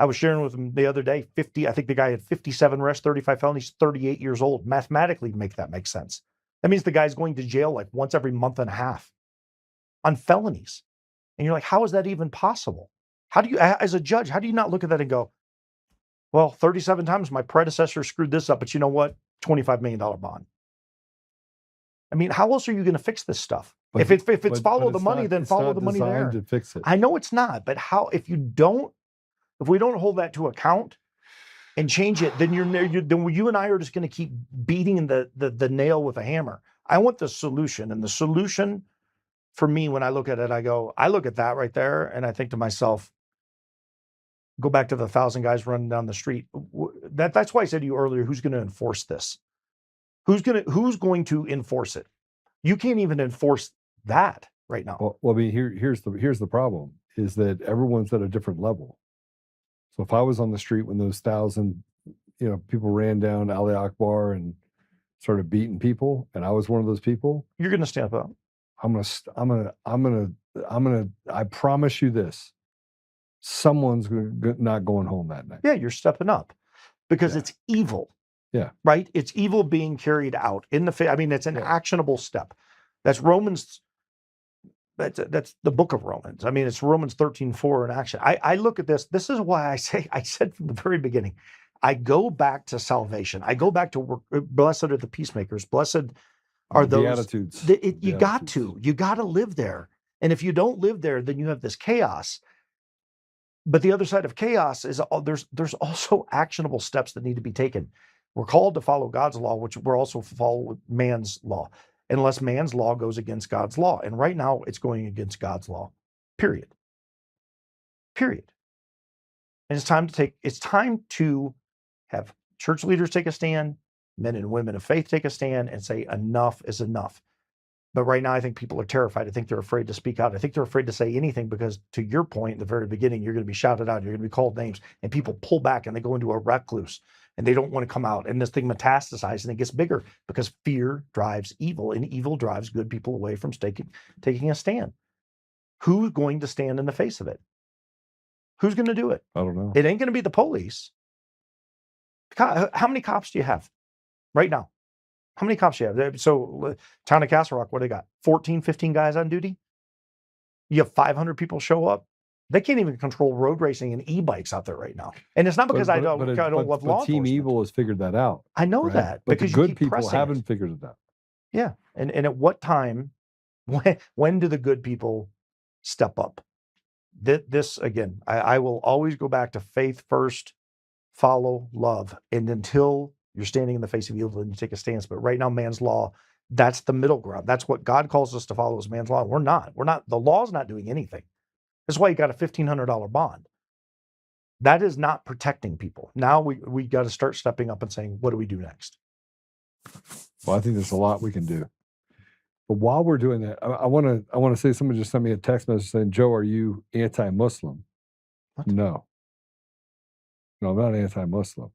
I was sharing with him the other day, I think the guy had 57 arrests, 35 felonies, 38 years old. Mathematically, make that make sense. That means the guy's going to jail like once every month and a half on felonies. And you're like, how is that even possible? How do you, as a judge, how do you not look at that and go, well, 37 times my predecessor screwed this up, but you know what? $25 million bond. I mean, how else are you going to fix this stuff? If it's follow the money, then follow the money there. To fix it. I know it's not, but how? If we don't hold that to account and change it, then you and I are just going to keep beating the nail with a hammer. I want the solution, and the solution for me, when I look at it, I look at that right there, and I think to myself, go back to the 1,000 guys running down the street. That's why I said to you earlier, who's going to enforce this? Who's going to enforce it? You can't even enforce that right now. Well, I mean, here's the problem, is that everyone's at a different level. So if I was on the street when those 1,000, people ran down Ali Akbar and started beating people, and I was one of those people, you're going to stand up. I promise you this. Someone's not going home that night. Yeah, you're stepping up, because it's evil. Yeah. Right? It's evil being carried out in the face. I mean, it's an actionable step. That's Romans. That's the book of Romans. I mean, it's Romans 13:4 in action. I look at this. This is why I said from the very beginning, I go back to salvation. I go back to work. Blessed are the peacemakers. Blessed are those. Beatitudes. You got to live there. And if you don't live there, then you have this chaos. But the other side of chaos is there's also actionable steps that need to be taken. We're called to follow God's law, which we're also follow man's law, unless man's law goes against God's law. And right now it's going against God's law, period. And it's time to have church leaders take a stand, men and women of faith take a stand and say, enough is enough. But right now, I think people are terrified. I think they're afraid to speak out. I think they're afraid to say anything because, to your point, at the very beginning, you're going to be shouted out. You're going to be called names, and people pull back and they go into a recluse, and they don't want to come out. And this thing metastasizes and it gets bigger because fear drives evil, and evil drives good people away from taking a stand. Who's going to stand in the face of it? Who's going to do it? I don't know. It ain't going to be the police. How many cops do you have right now? How many cops do you have? So, town of Castle Rock, what do they got? 14, 15 guys on duty? You have 500 people show up? They can't even control road racing and e-bikes out there right now. And it's not because I don't love law enforcement. Team Evil has figured that out. I know right? that. But because the good you keep people pressing haven't it. figured it out. Yeah. And at what time, when do the good people step up? This again, I will always go back to faith first, follow love. And until you're standing in the face of evil, then you take a stance. But right now, man's law, that's the middle ground. That's what God calls us to follow is man's law. We're not. The law's not doing anything. That's why you got a $1,500 bond. That is not protecting people. Now we got to start stepping up and saying, what do we do next? Well, I think there's a lot we can do. But while we're doing that, I want to say somebody just sent me a text message saying, Joe, are you anti-Muslim? What? No, I'm not anti-Muslim.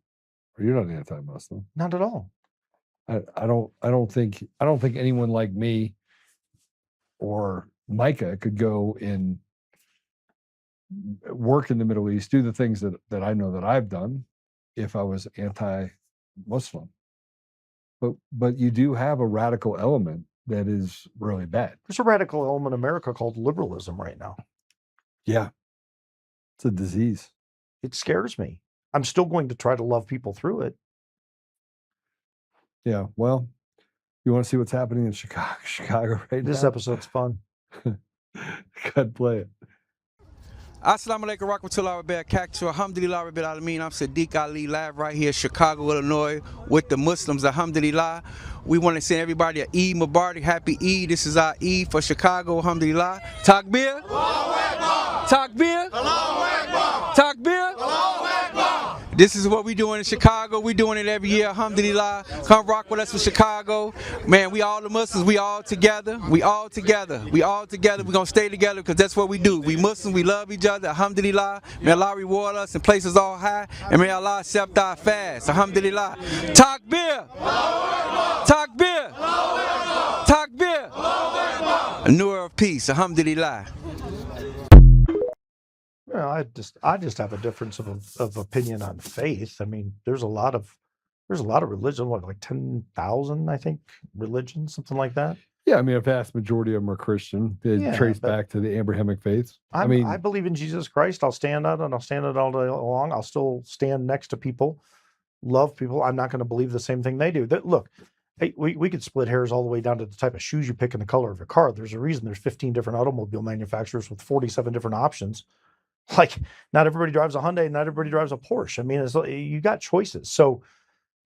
Or you're not anti-Muslim. Not at all. I don't think anyone like me or Micah could go and work in the Middle East, do the things that I know that I've done if I was anti-Muslim. But you do have a radical element that is really bad. There's a radical element in America called liberalism right now. Yeah. It's a disease. It scares me. I'm still going to try to love people through it. Yeah. Well, you want to see what's happening in Chicago right now? This episode's fun. God play it. Assalamu alaikum warahmatullahi wabarakatuh. Alhamdulillah rabbil alameen. I'm Sadiq Ali, live right here in Chicago, Illinois, with the Muslims. Alhamdulillah. We want to send everybody an Eid Mubarak, happy Eid. This is our Eid for Chicago. Alhamdulillah. Takbir. Takbir. Takbir. This is what we doing in Chicago. We doing it every year. Alhamdulillah. Come rock with us in Chicago. Man, we all the Muslims. We all together. We all together. We all together. We're going to stay together because that's what we do. We Muslims. We love each other. Alhamdulillah. May Allah reward us and place us all high. And may Allah accept our fast. Alhamdulillah. Takbir. Takbir. Takbir. A new era of peace. Alhamdulillah. Well, I just have a difference of opinion on faith. I mean, there's a lot of religion, like 10,000, I think, religions, something like that. Yeah, I mean, a vast majority of them are Christian. They trace back to the Abrahamic faiths. I believe in Jesus Christ. I'll stand on it, and I'll stand it all day long. I'll still stand next to people, love people. I'm not going to believe the same thing they do. Look, hey, we could split hairs all the way down to the type of shoes you pick and the color of your car. There's a reason there's 15 different automobile manufacturers with 47 different options. Like, not everybody drives a Hyundai, not everybody drives a Porsche. I mean, you got choices. So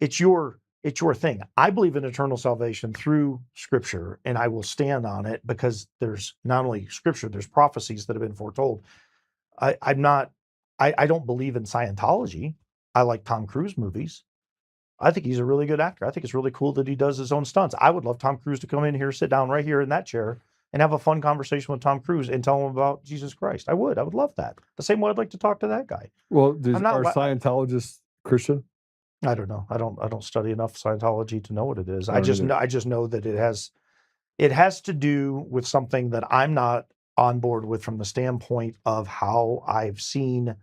it's your thing. I believe in eternal salvation through Scripture, and I will stand on it because there's not only Scripture, there's prophecies that have been foretold. I don't believe in Scientology. I like Tom Cruise movies. I think he's a really good actor. I think it's really cool that he does his own stunts. I would love Tom Cruise to come in here, sit down right here in that chair, and have a fun conversation with Tom Cruise and tell him about Jesus Christ. I would love that. The same way I'd like to talk to that guy. Well, are Scientologists Christian? I don't know. I don't study enough Scientology to know what it is. I just know that it has to do with something that I'm not on board with from the standpoint of how I've seen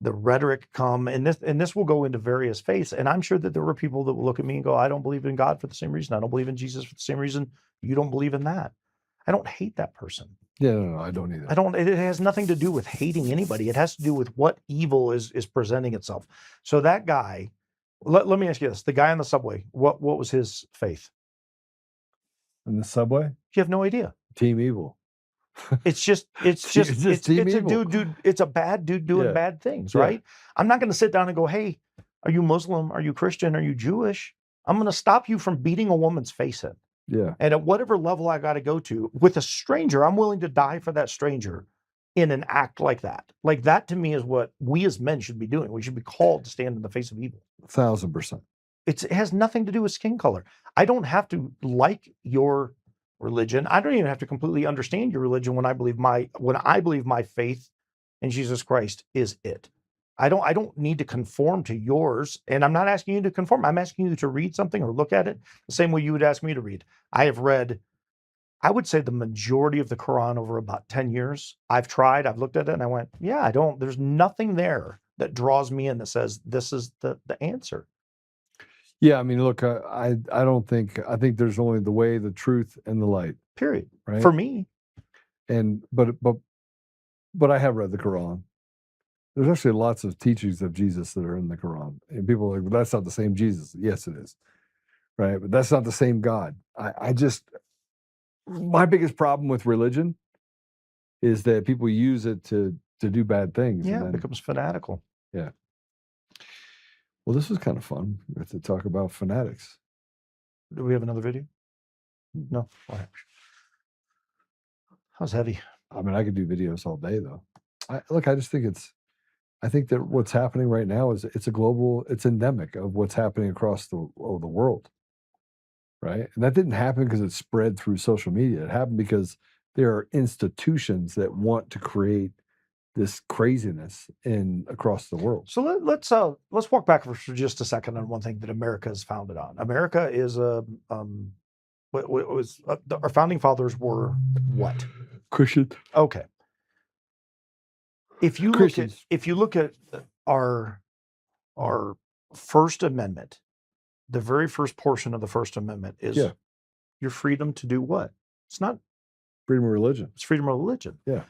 the rhetoric come, and this will go into various faiths. And I'm sure that there were people that will look at me and go, I don't believe in God for the same reason. I don't believe in Jesus for the same reason. You don't believe in that. I don't hate that person. Yeah, no, I don't either. It has nothing to do with hating anybody. It has to do with what evil is presenting itself. So that guy, let me ask you this: the guy on the subway, what was his faith? In the subway? You have no idea. Team evil. It's a dude. It's a bad dude doing bad things, right? I'm not going to sit down and go, "Hey, are you Muslim? Are you Christian? Are you Jewish?" I'm going to stop you from beating a woman's face in. Yeah. And at whatever level I got to go to with a stranger, I'm willing to die for that stranger in an act like that. Like that to me is what we as men should be doing. We should be called to stand in the face of evil. 1,000%. It has nothing to do with skin color. I don't have to like your religion. I don't even have to completely understand your religion when I believe my faith in Jesus Christ is it. I don't need to conform to yours, and I'm not asking you to conform. I'm asking you to read something or look at it the same way you would ask me to read. I have read, I would say, the majority of the Quran over about 10 years. I've tried, I've looked at it, and I went, yeah, there's nothing there that draws me in that says this is the answer. Yeah, I mean, look, I think there's only the way, the truth, and the light. Period. Right? For me. And but I have read the Quran. There's actually lots of teachings of Jesus that are in the Quran. And people are like, well, that's not the same Jesus. Yes, it is. right? But that's not the same God. I just, my biggest problem with religion is that people use it to do bad things. Yeah, and it then, becomes fanatical. yeah. Well, this was kind of fun. We have to talk about fanatics. Do we have another video? No. All right. That was heavy. I mean, I could do videos all day, though. I just think I think that what's happening right now is it's endemic of what's happening across the world, right? And that didn't happen because it spread through social media. It happened because there are institutions that want to create this craziness across the world. So let's walk back for just a second on one thing that America is founded on. America is our founding fathers were what? Christian. Okay. If you look at our First Amendment, the very first portion of the First Amendment is your freedom to do what? It's not freedom of religion. It's freedom of religion. Yeah.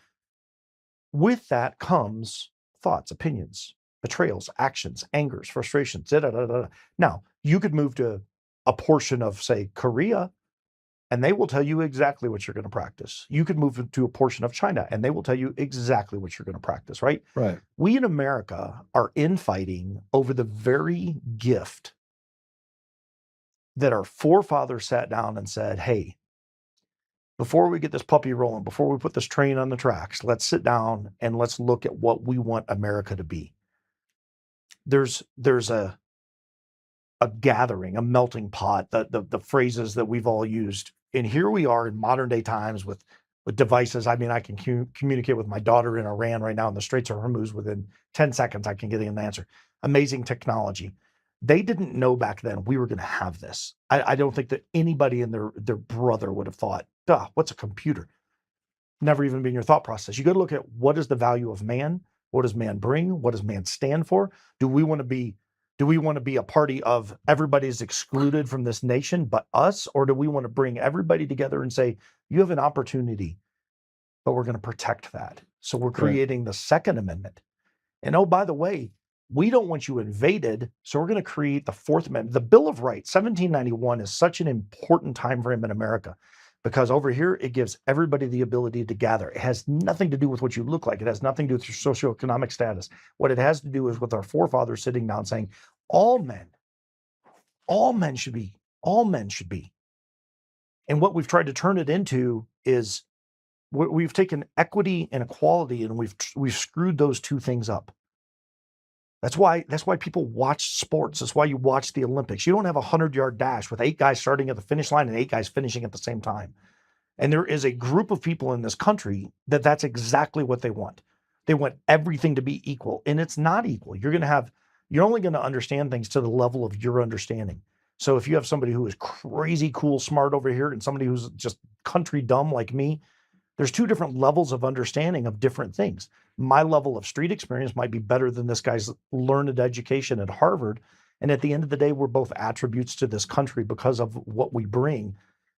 With that comes thoughts, opinions, betrayals, actions, angers, frustrations. Da, da, da, da. Now, you could move to a portion of, say, Korea, and they will tell you exactly what you're going to practice. You could move to a portion of China, and they will tell you exactly what you're going to practice, right? Right. We in America are infighting over the very gift that our forefathers sat down and said, hey, before we get this puppy rolling, before we put this train on the tracks, let's sit down and let's look at what we want America to be. There's a gathering, a melting pot, the phrases that we've all used. And here we are in modern day times with devices. I mean, I can communicate with my daughter in Iran right now in the Straits of Hormuz within 10 seconds. I can get an answer. Amazing technology. They didn't know back then we were going to have this. I don't think that anybody and their brother would have thought, duh, what's a computer? Never even been your thought process. You got to look at what is the value of man? What does man bring? What does man stand for? Do we want to be a party of everybody's excluded from this nation but us? Or do we want to bring everybody together and say, you have an opportunity, but we're going to protect that. So we're creating the Second Amendment. And oh, by the way, we don't want you invaded, so we're going to create the Fourth Amendment. The Bill of Rights, 1791, is such an important time frame in America because over here, it gives everybody the ability to gather. It has nothing to do with what you look like. It has nothing to do with your socioeconomic status. What it has to do is with our forefathers sitting down saying, all men should be. And what we've tried to turn it into is we've taken equity and equality and we've screwed those two things up. That's why people watch sports. That's why you watch the Olympics. You don't have a 100-yard dash with 8 guys starting at the finish line and 8 guys finishing at the same time. And there is a group of people in this country that's exactly what they want. They want everything to be equal, and it's not equal. You're only going to understand things to the level of your understanding. So if you have somebody who is crazy cool, smart over here, and somebody who's just country dumb like me, there's 2 different levels of understanding of different things. My level of street experience might be better than this guy's learned education at Harvard. And at the end of the day, we're both attributes to this country because of what we bring,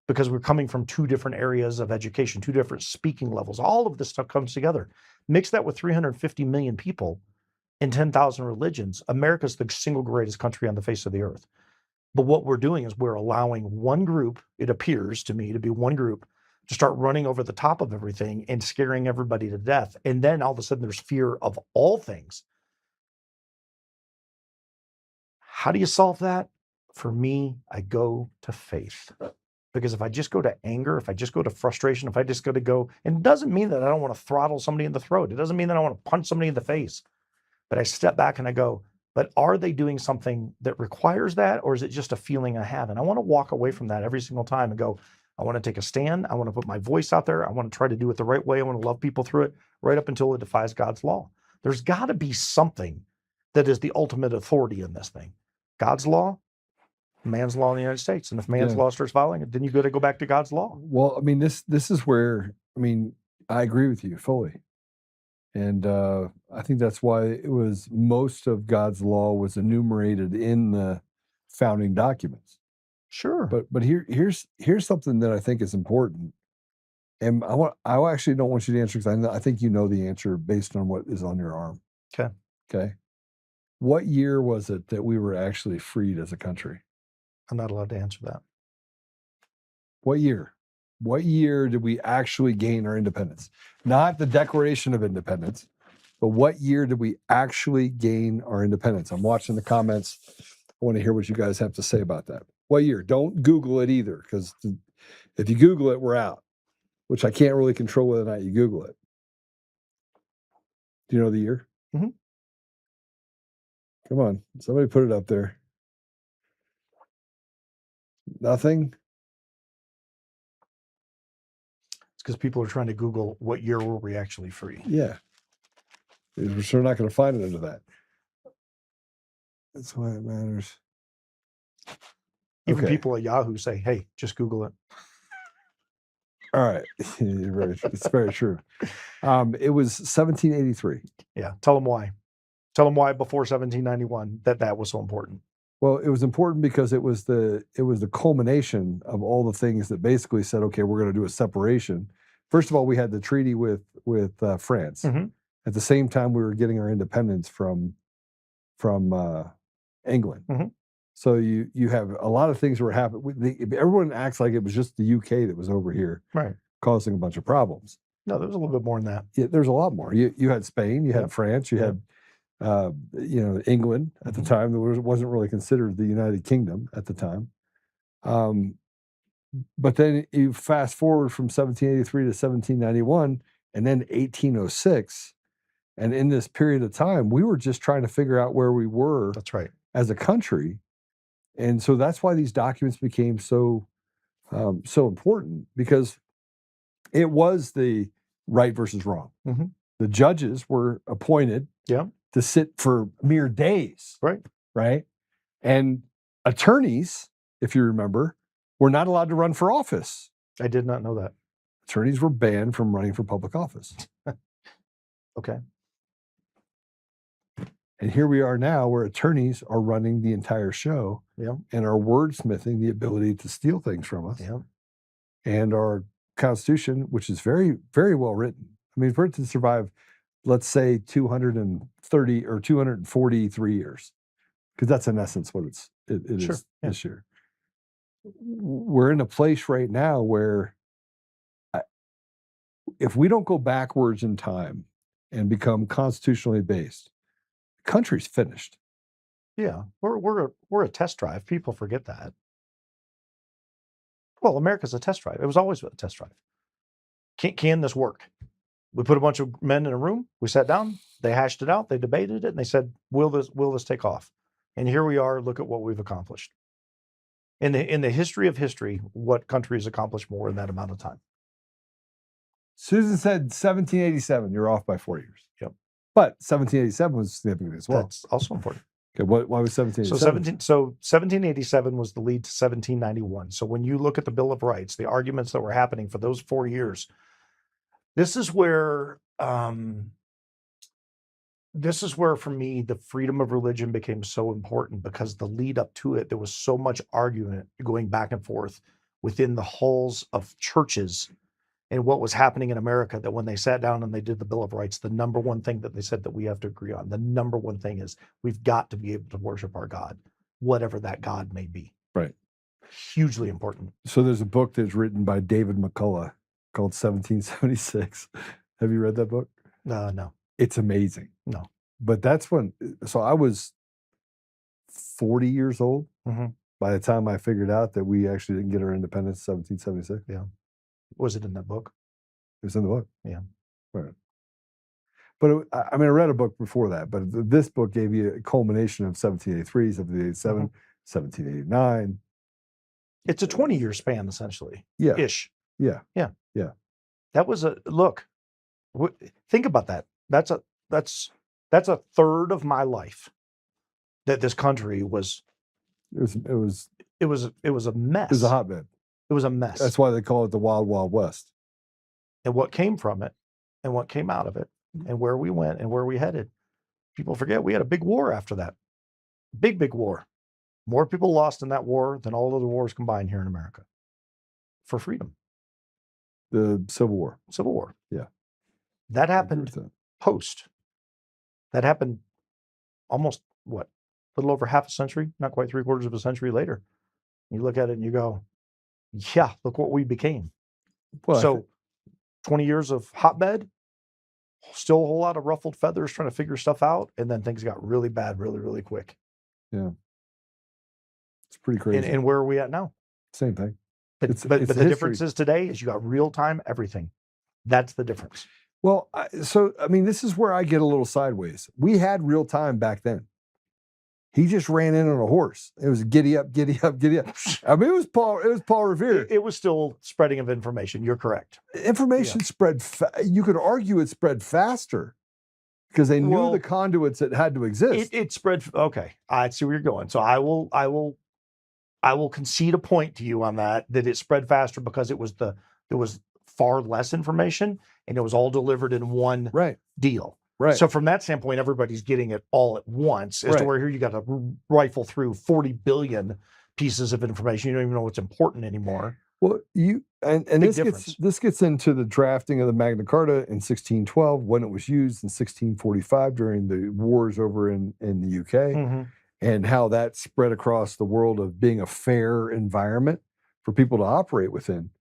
because we're coming from 2 different areas of education, 2 different speaking levels. All of this stuff comes together. Mix that with 350 million people and 10,000 religions. America's the single greatest country on the face of the earth. But what we're doing is we're allowing one group, it appears to me to be one group, to start running over the top of everything and scaring everybody to death. And then all of a sudden there's fear of all things. How do you solve that? For me, I go to faith. Because if I just go to anger, if I just go to frustration, if I just go, and it doesn't mean that I don't want to throttle somebody in the throat. It doesn't mean that I want to punch somebody in the face. But I step back and I go, but are they doing something that requires that? Or is it just a feeling I have? And I want to walk away from that every single time and go, I want to take a stand. I want to put my voice out there. I want to try to do it the right way. I want to love people through it right up until it defies God's law. There's got to be something that is the ultimate authority in this thing. God's law, man's law in the United States. And if man's law starts violating it, then you got to go back to God's law. Well, I mean, this is where, I agree with you fully. And I think that's why it was most of God's law was enumerated in the founding documents. Sure. But here's something that I think is important. And I actually don't want you to answer because I think you know the answer based on what is on your arm. Okay. Okay. What year was it that we were actually freed as a country? I'm not allowed to answer that. What year? What year did we actually gain our independence? Not the Declaration of Independence, but what year did we actually gain our independence? I'm watching the comments. I want to hear what you guys have to say about that. What year? Don't Google it either, because if you Google it, we're out, which I can't really control whether or not you Google it. Do you know the year? Mm-hmm. Come on, somebody put it up there. Nothing? It's because people are trying to Google what year were we actually free. Yeah. We're sure not going to find it under that. That's why it matters. Even Okay. people at Yahoo say, hey, just Google it. All right. It's very true. It was 1783. Yeah. Tell them why. Tell them why before 1791 that was so important. Well, it was important because it was the culmination of all the things that basically said, okay, we're going to do a separation. First of all, we had the treaty with France. Mm-hmm. At the same time, we were getting our independence from England. Mm-hmm. So you have a lot of things were happening. Everyone acts like it was just the UK that was over here, right, causing a bunch of problems. No, there's a little bit more than that. Yeah, there's a lot more. You had Spain, you had France, you had England at the time. That wasn't really considered the United Kingdom at the time. But then you fast forward from 1783 to 1791, and then 1806. And in this period of time, we were just trying to figure out where we were. That's right. As a country. And so that's why these documents became so important, because it was the right versus wrong. Mm-hmm. The judges were appointed to sit for mere days. Right. And attorneys, if you remember, were not allowed to run for office. I did not know that. Attorneys were banned from running for public office. Okay. And here we are now, where attorneys are running the entire show and are wordsmithing the ability to steal things from us. And our Constitution, which is very, very well written. I mean, for it to survive, let's say 230 or 243 years, because that's in essence what it is this year. We're in a place right now where if we don't go backwards in time and become constitutionally based, the country's finished. Yeah, we're a test drive. People forget that. Well, America's a test drive. It was always a test drive. Can this work? We put a bunch of men in a room. We sat down. They hashed it out. They debated it, and they said, "Will this take off?" And here we are. Look at what we've accomplished. In the history of history, what country has accomplished more in that amount of time? Susan said 1787. You're off by 4 years. Yep. But 1787 was significant as well. That's also important. Okay, why was 1787? So 1787 was the lead to 1791. So when you look at the Bill of Rights, the arguments that were happening for those 4 years, this is where for me the freedom of religion became so important, because the lead up to it, there was so much argument going back and forth within the halls of churches and what was happening in America, that when they sat down and they did the Bill of Rights, the number one thing that they said that we have to agree on, the number one thing is we've got to be able to worship our God, whatever that God may be. Right. Hugely important. So there's a book that's written by David McCullough called 1776. Have you read that book? No. It's amazing. No. But that's when, so I was 40 years old by the time I figured out that we actually didn't get our independence in 1776. Yeah. Was it in that book? It was in the book. Yeah. Right. But I read a book before that, but this book gave you a culmination of 1783, 1787, 1789. It's a 20-year span, essentially. Yeah. Ish. Yeah. Yeah. Yeah. That was think about that. That's a third of my life that this country was. It was a mess. It was a hotbed. It was a mess. That's why they call it the Wild Wild West. And what came from it, and what came out of it, and where we went and where we headed. People forget we had a big war after that. Big war. More people lost in that war than all of the wars combined here in America for freedom. The Civil War. Civil War. Yeah. That happened post. That happened almost, a little over half a century, not quite 3/4 of a century later. You look at it and you go, yeah, look what we became. Well, so 20 years of hotbed, still a whole lot of ruffled feathers trying to figure stuff out. And then things got really bad, really, really quick. Yeah. It's pretty crazy. And where are we at now? Same thing. But the difference is today is you got real time everything. That's the difference. Well, I mean, this is where I get a little sideways. We had real time back then. He just ran in on a horse. It was giddy up, giddy up, giddy up. I mean, it was Paul Revere. It was still spreading of information. You're correct. Information spread. You could argue it spread faster because they knew the conduits that had to exist. It spread. Okay, I see where you're going. So I will concede a point to you on that it spread faster because there was far less information and it was all delivered in one deal. Right. So from that standpoint, everybody's getting it all at once. As to where here you got to rifle through 40 billion pieces of information. You don't even know what's important anymore. Well, this gets into the drafting of the Magna Carta in 1612 when it was used in 1645 during the wars over in the UK, and how that spread across the world of being a fair environment for people to operate within,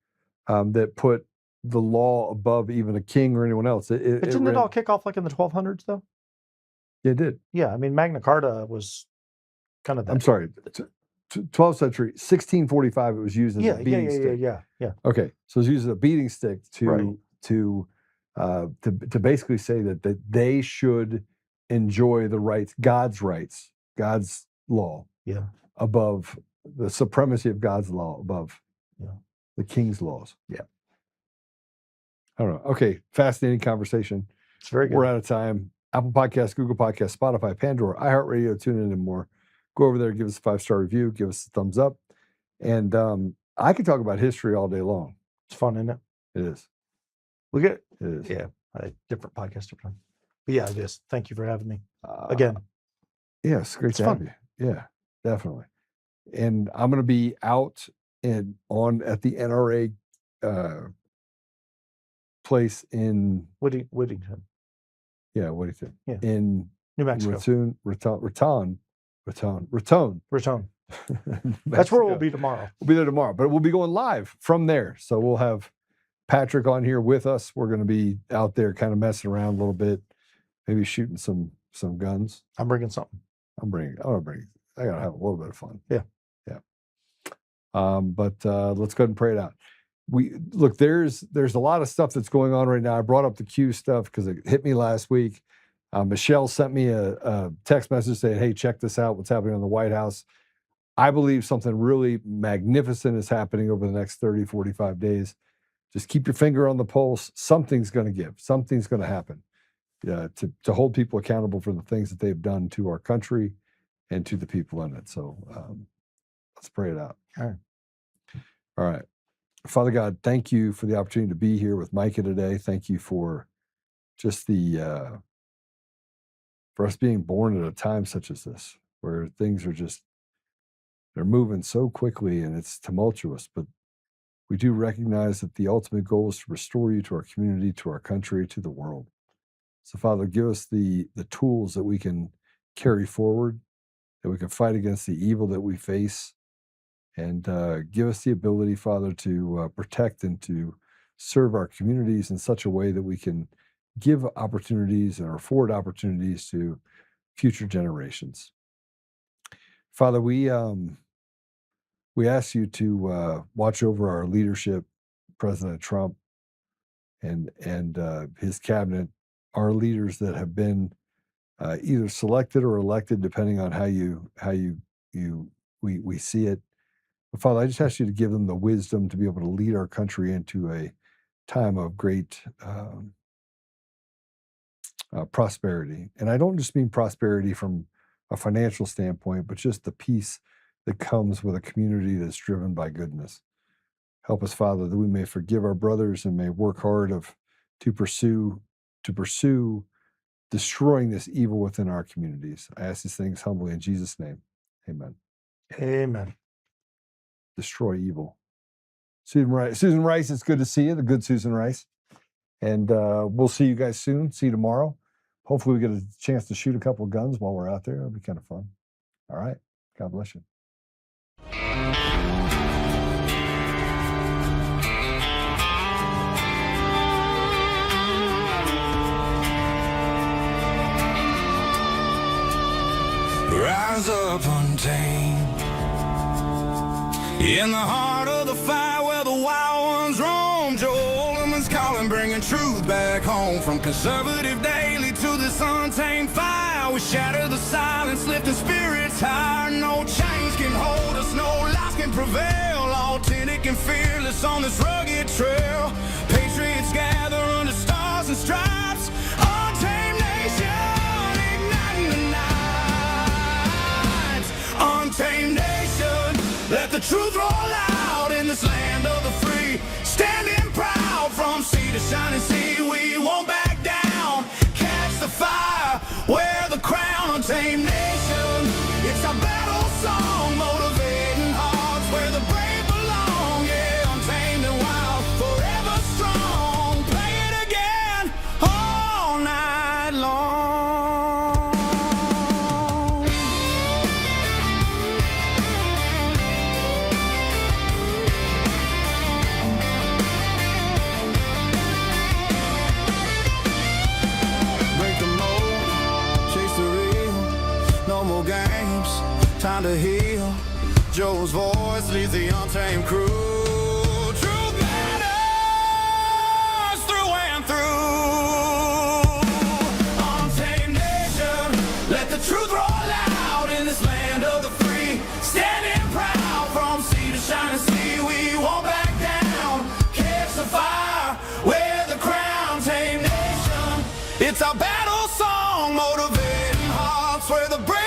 that put the law above even a king or anyone else. But didn't it all kick off like in the 1200s though? It did. Yeah, I mean Magna Carta was kind of that. I'm sorry, 12th century, 1645. It was used as a beating stick. Yeah. Okay, so it was used as a beating stick to basically say that they should enjoy the rights, God's law, above the supremacy of God's law above the king's laws. Yeah. I don't know. Okay, fascinating conversation. It's very good. We're out of time. Apple Podcasts, Google Podcasts, Spotify, Pandora, iHeartRadio, TuneIn, and more. Go over there, give us a 5-star review, give us a thumbs up. And I could talk about history all day long. It's fun, isn't it? It is. It is. Yeah, different podcast different time. But yeah, it is. Thank you for having me again. Yes, great to have you. Yeah, definitely. And I'm going to be out at the NRA place in Whittington. Yeah, Whittington. Yeah. In New Mexico. Raton. That's where we'll be tomorrow. We'll be there tomorrow, but we'll be going live from there. So we'll have Patrick on here with us. We're going to be out there kind of messing around a little bit, maybe shooting some guns. I'm bringing something. I got to have a little bit of fun. Yeah. But let's go ahead and pray it out. There's a lot of stuff that's going on right now. I brought up the Q stuff because it hit me last week. Michelle sent me a text message saying, hey, check this out, what's happening on the White House. I believe something really magnificent is happening over the next 30, 45 days. Just keep your finger on the pulse. Something's going to give. Something's going to happen to hold people accountable for the things that they've done to our country and to the people in it. So let's pray it out. All right. Father God, thank you for the opportunity to be here with Micah today. Thank you for just for us being born at a time such as this, where things are they're moving so quickly and it's tumultuous, but we do recognize that the ultimate goal is to restore you to our community, to our country, to the world. So Father, give us the tools that we can carry forward, that we can fight against the evil that we face, and give us the ability, Father, to protect and to serve our communities in such a way that we can give opportunities and afford opportunities to future generations. Father, we ask you to watch over our leadership, President Trump and his cabinet, our leaders that have been either selected or elected, depending on how we see it. But Father, I just ask you to give them the wisdom to be able to lead our country into a time of great prosperity. And I don't just mean prosperity from a financial standpoint, but just the peace that comes with a community that's driven by goodness. Help us, Father, that we may forgive our brothers and may work hard to pursue destroying this evil within our communities. I ask these things humbly in Jesus' name. Amen. Amen. Destroy evil. Susan Rice, it's good to see you, the good Susan Rice. And we'll see you guys soon. See you tomorrow. Hopefully we get a chance to shoot a couple of guns while we're out there. It'll be kind of fun. All right. God bless you. Rise up untamed, in the heart of the fight where the wild ones roam. Joe Oltmann's calling, bringing truth back home. From conservative daily to this untamed fire, we shatter the silence, lifting spirits higher. No chains can hold us, no lies can prevail. Authentic and fearless on this rugged trail. Patriots gather under stars and stripes. Untamed nation, igniting the night. Untamed nation, let the truth roll out in this land of the free. Standing proud from sea to shining sea, we won't back down. Catch the fire, wear the crown. Untamed nation, it's our battle song, motivating hearts where the brave belong. Yeah, untamed and wild, forever strong. Play it again all night long. Time to heal. Joe's voice leads the untamed crew. Truth matters through and through. Untamed nation, let the truth roll out in this land of the free. Standing proud from sea to shining sea, we won't back down. Catch the fire, wear the crown. Untamed nation, it's our battle song, motivating hearts where the brave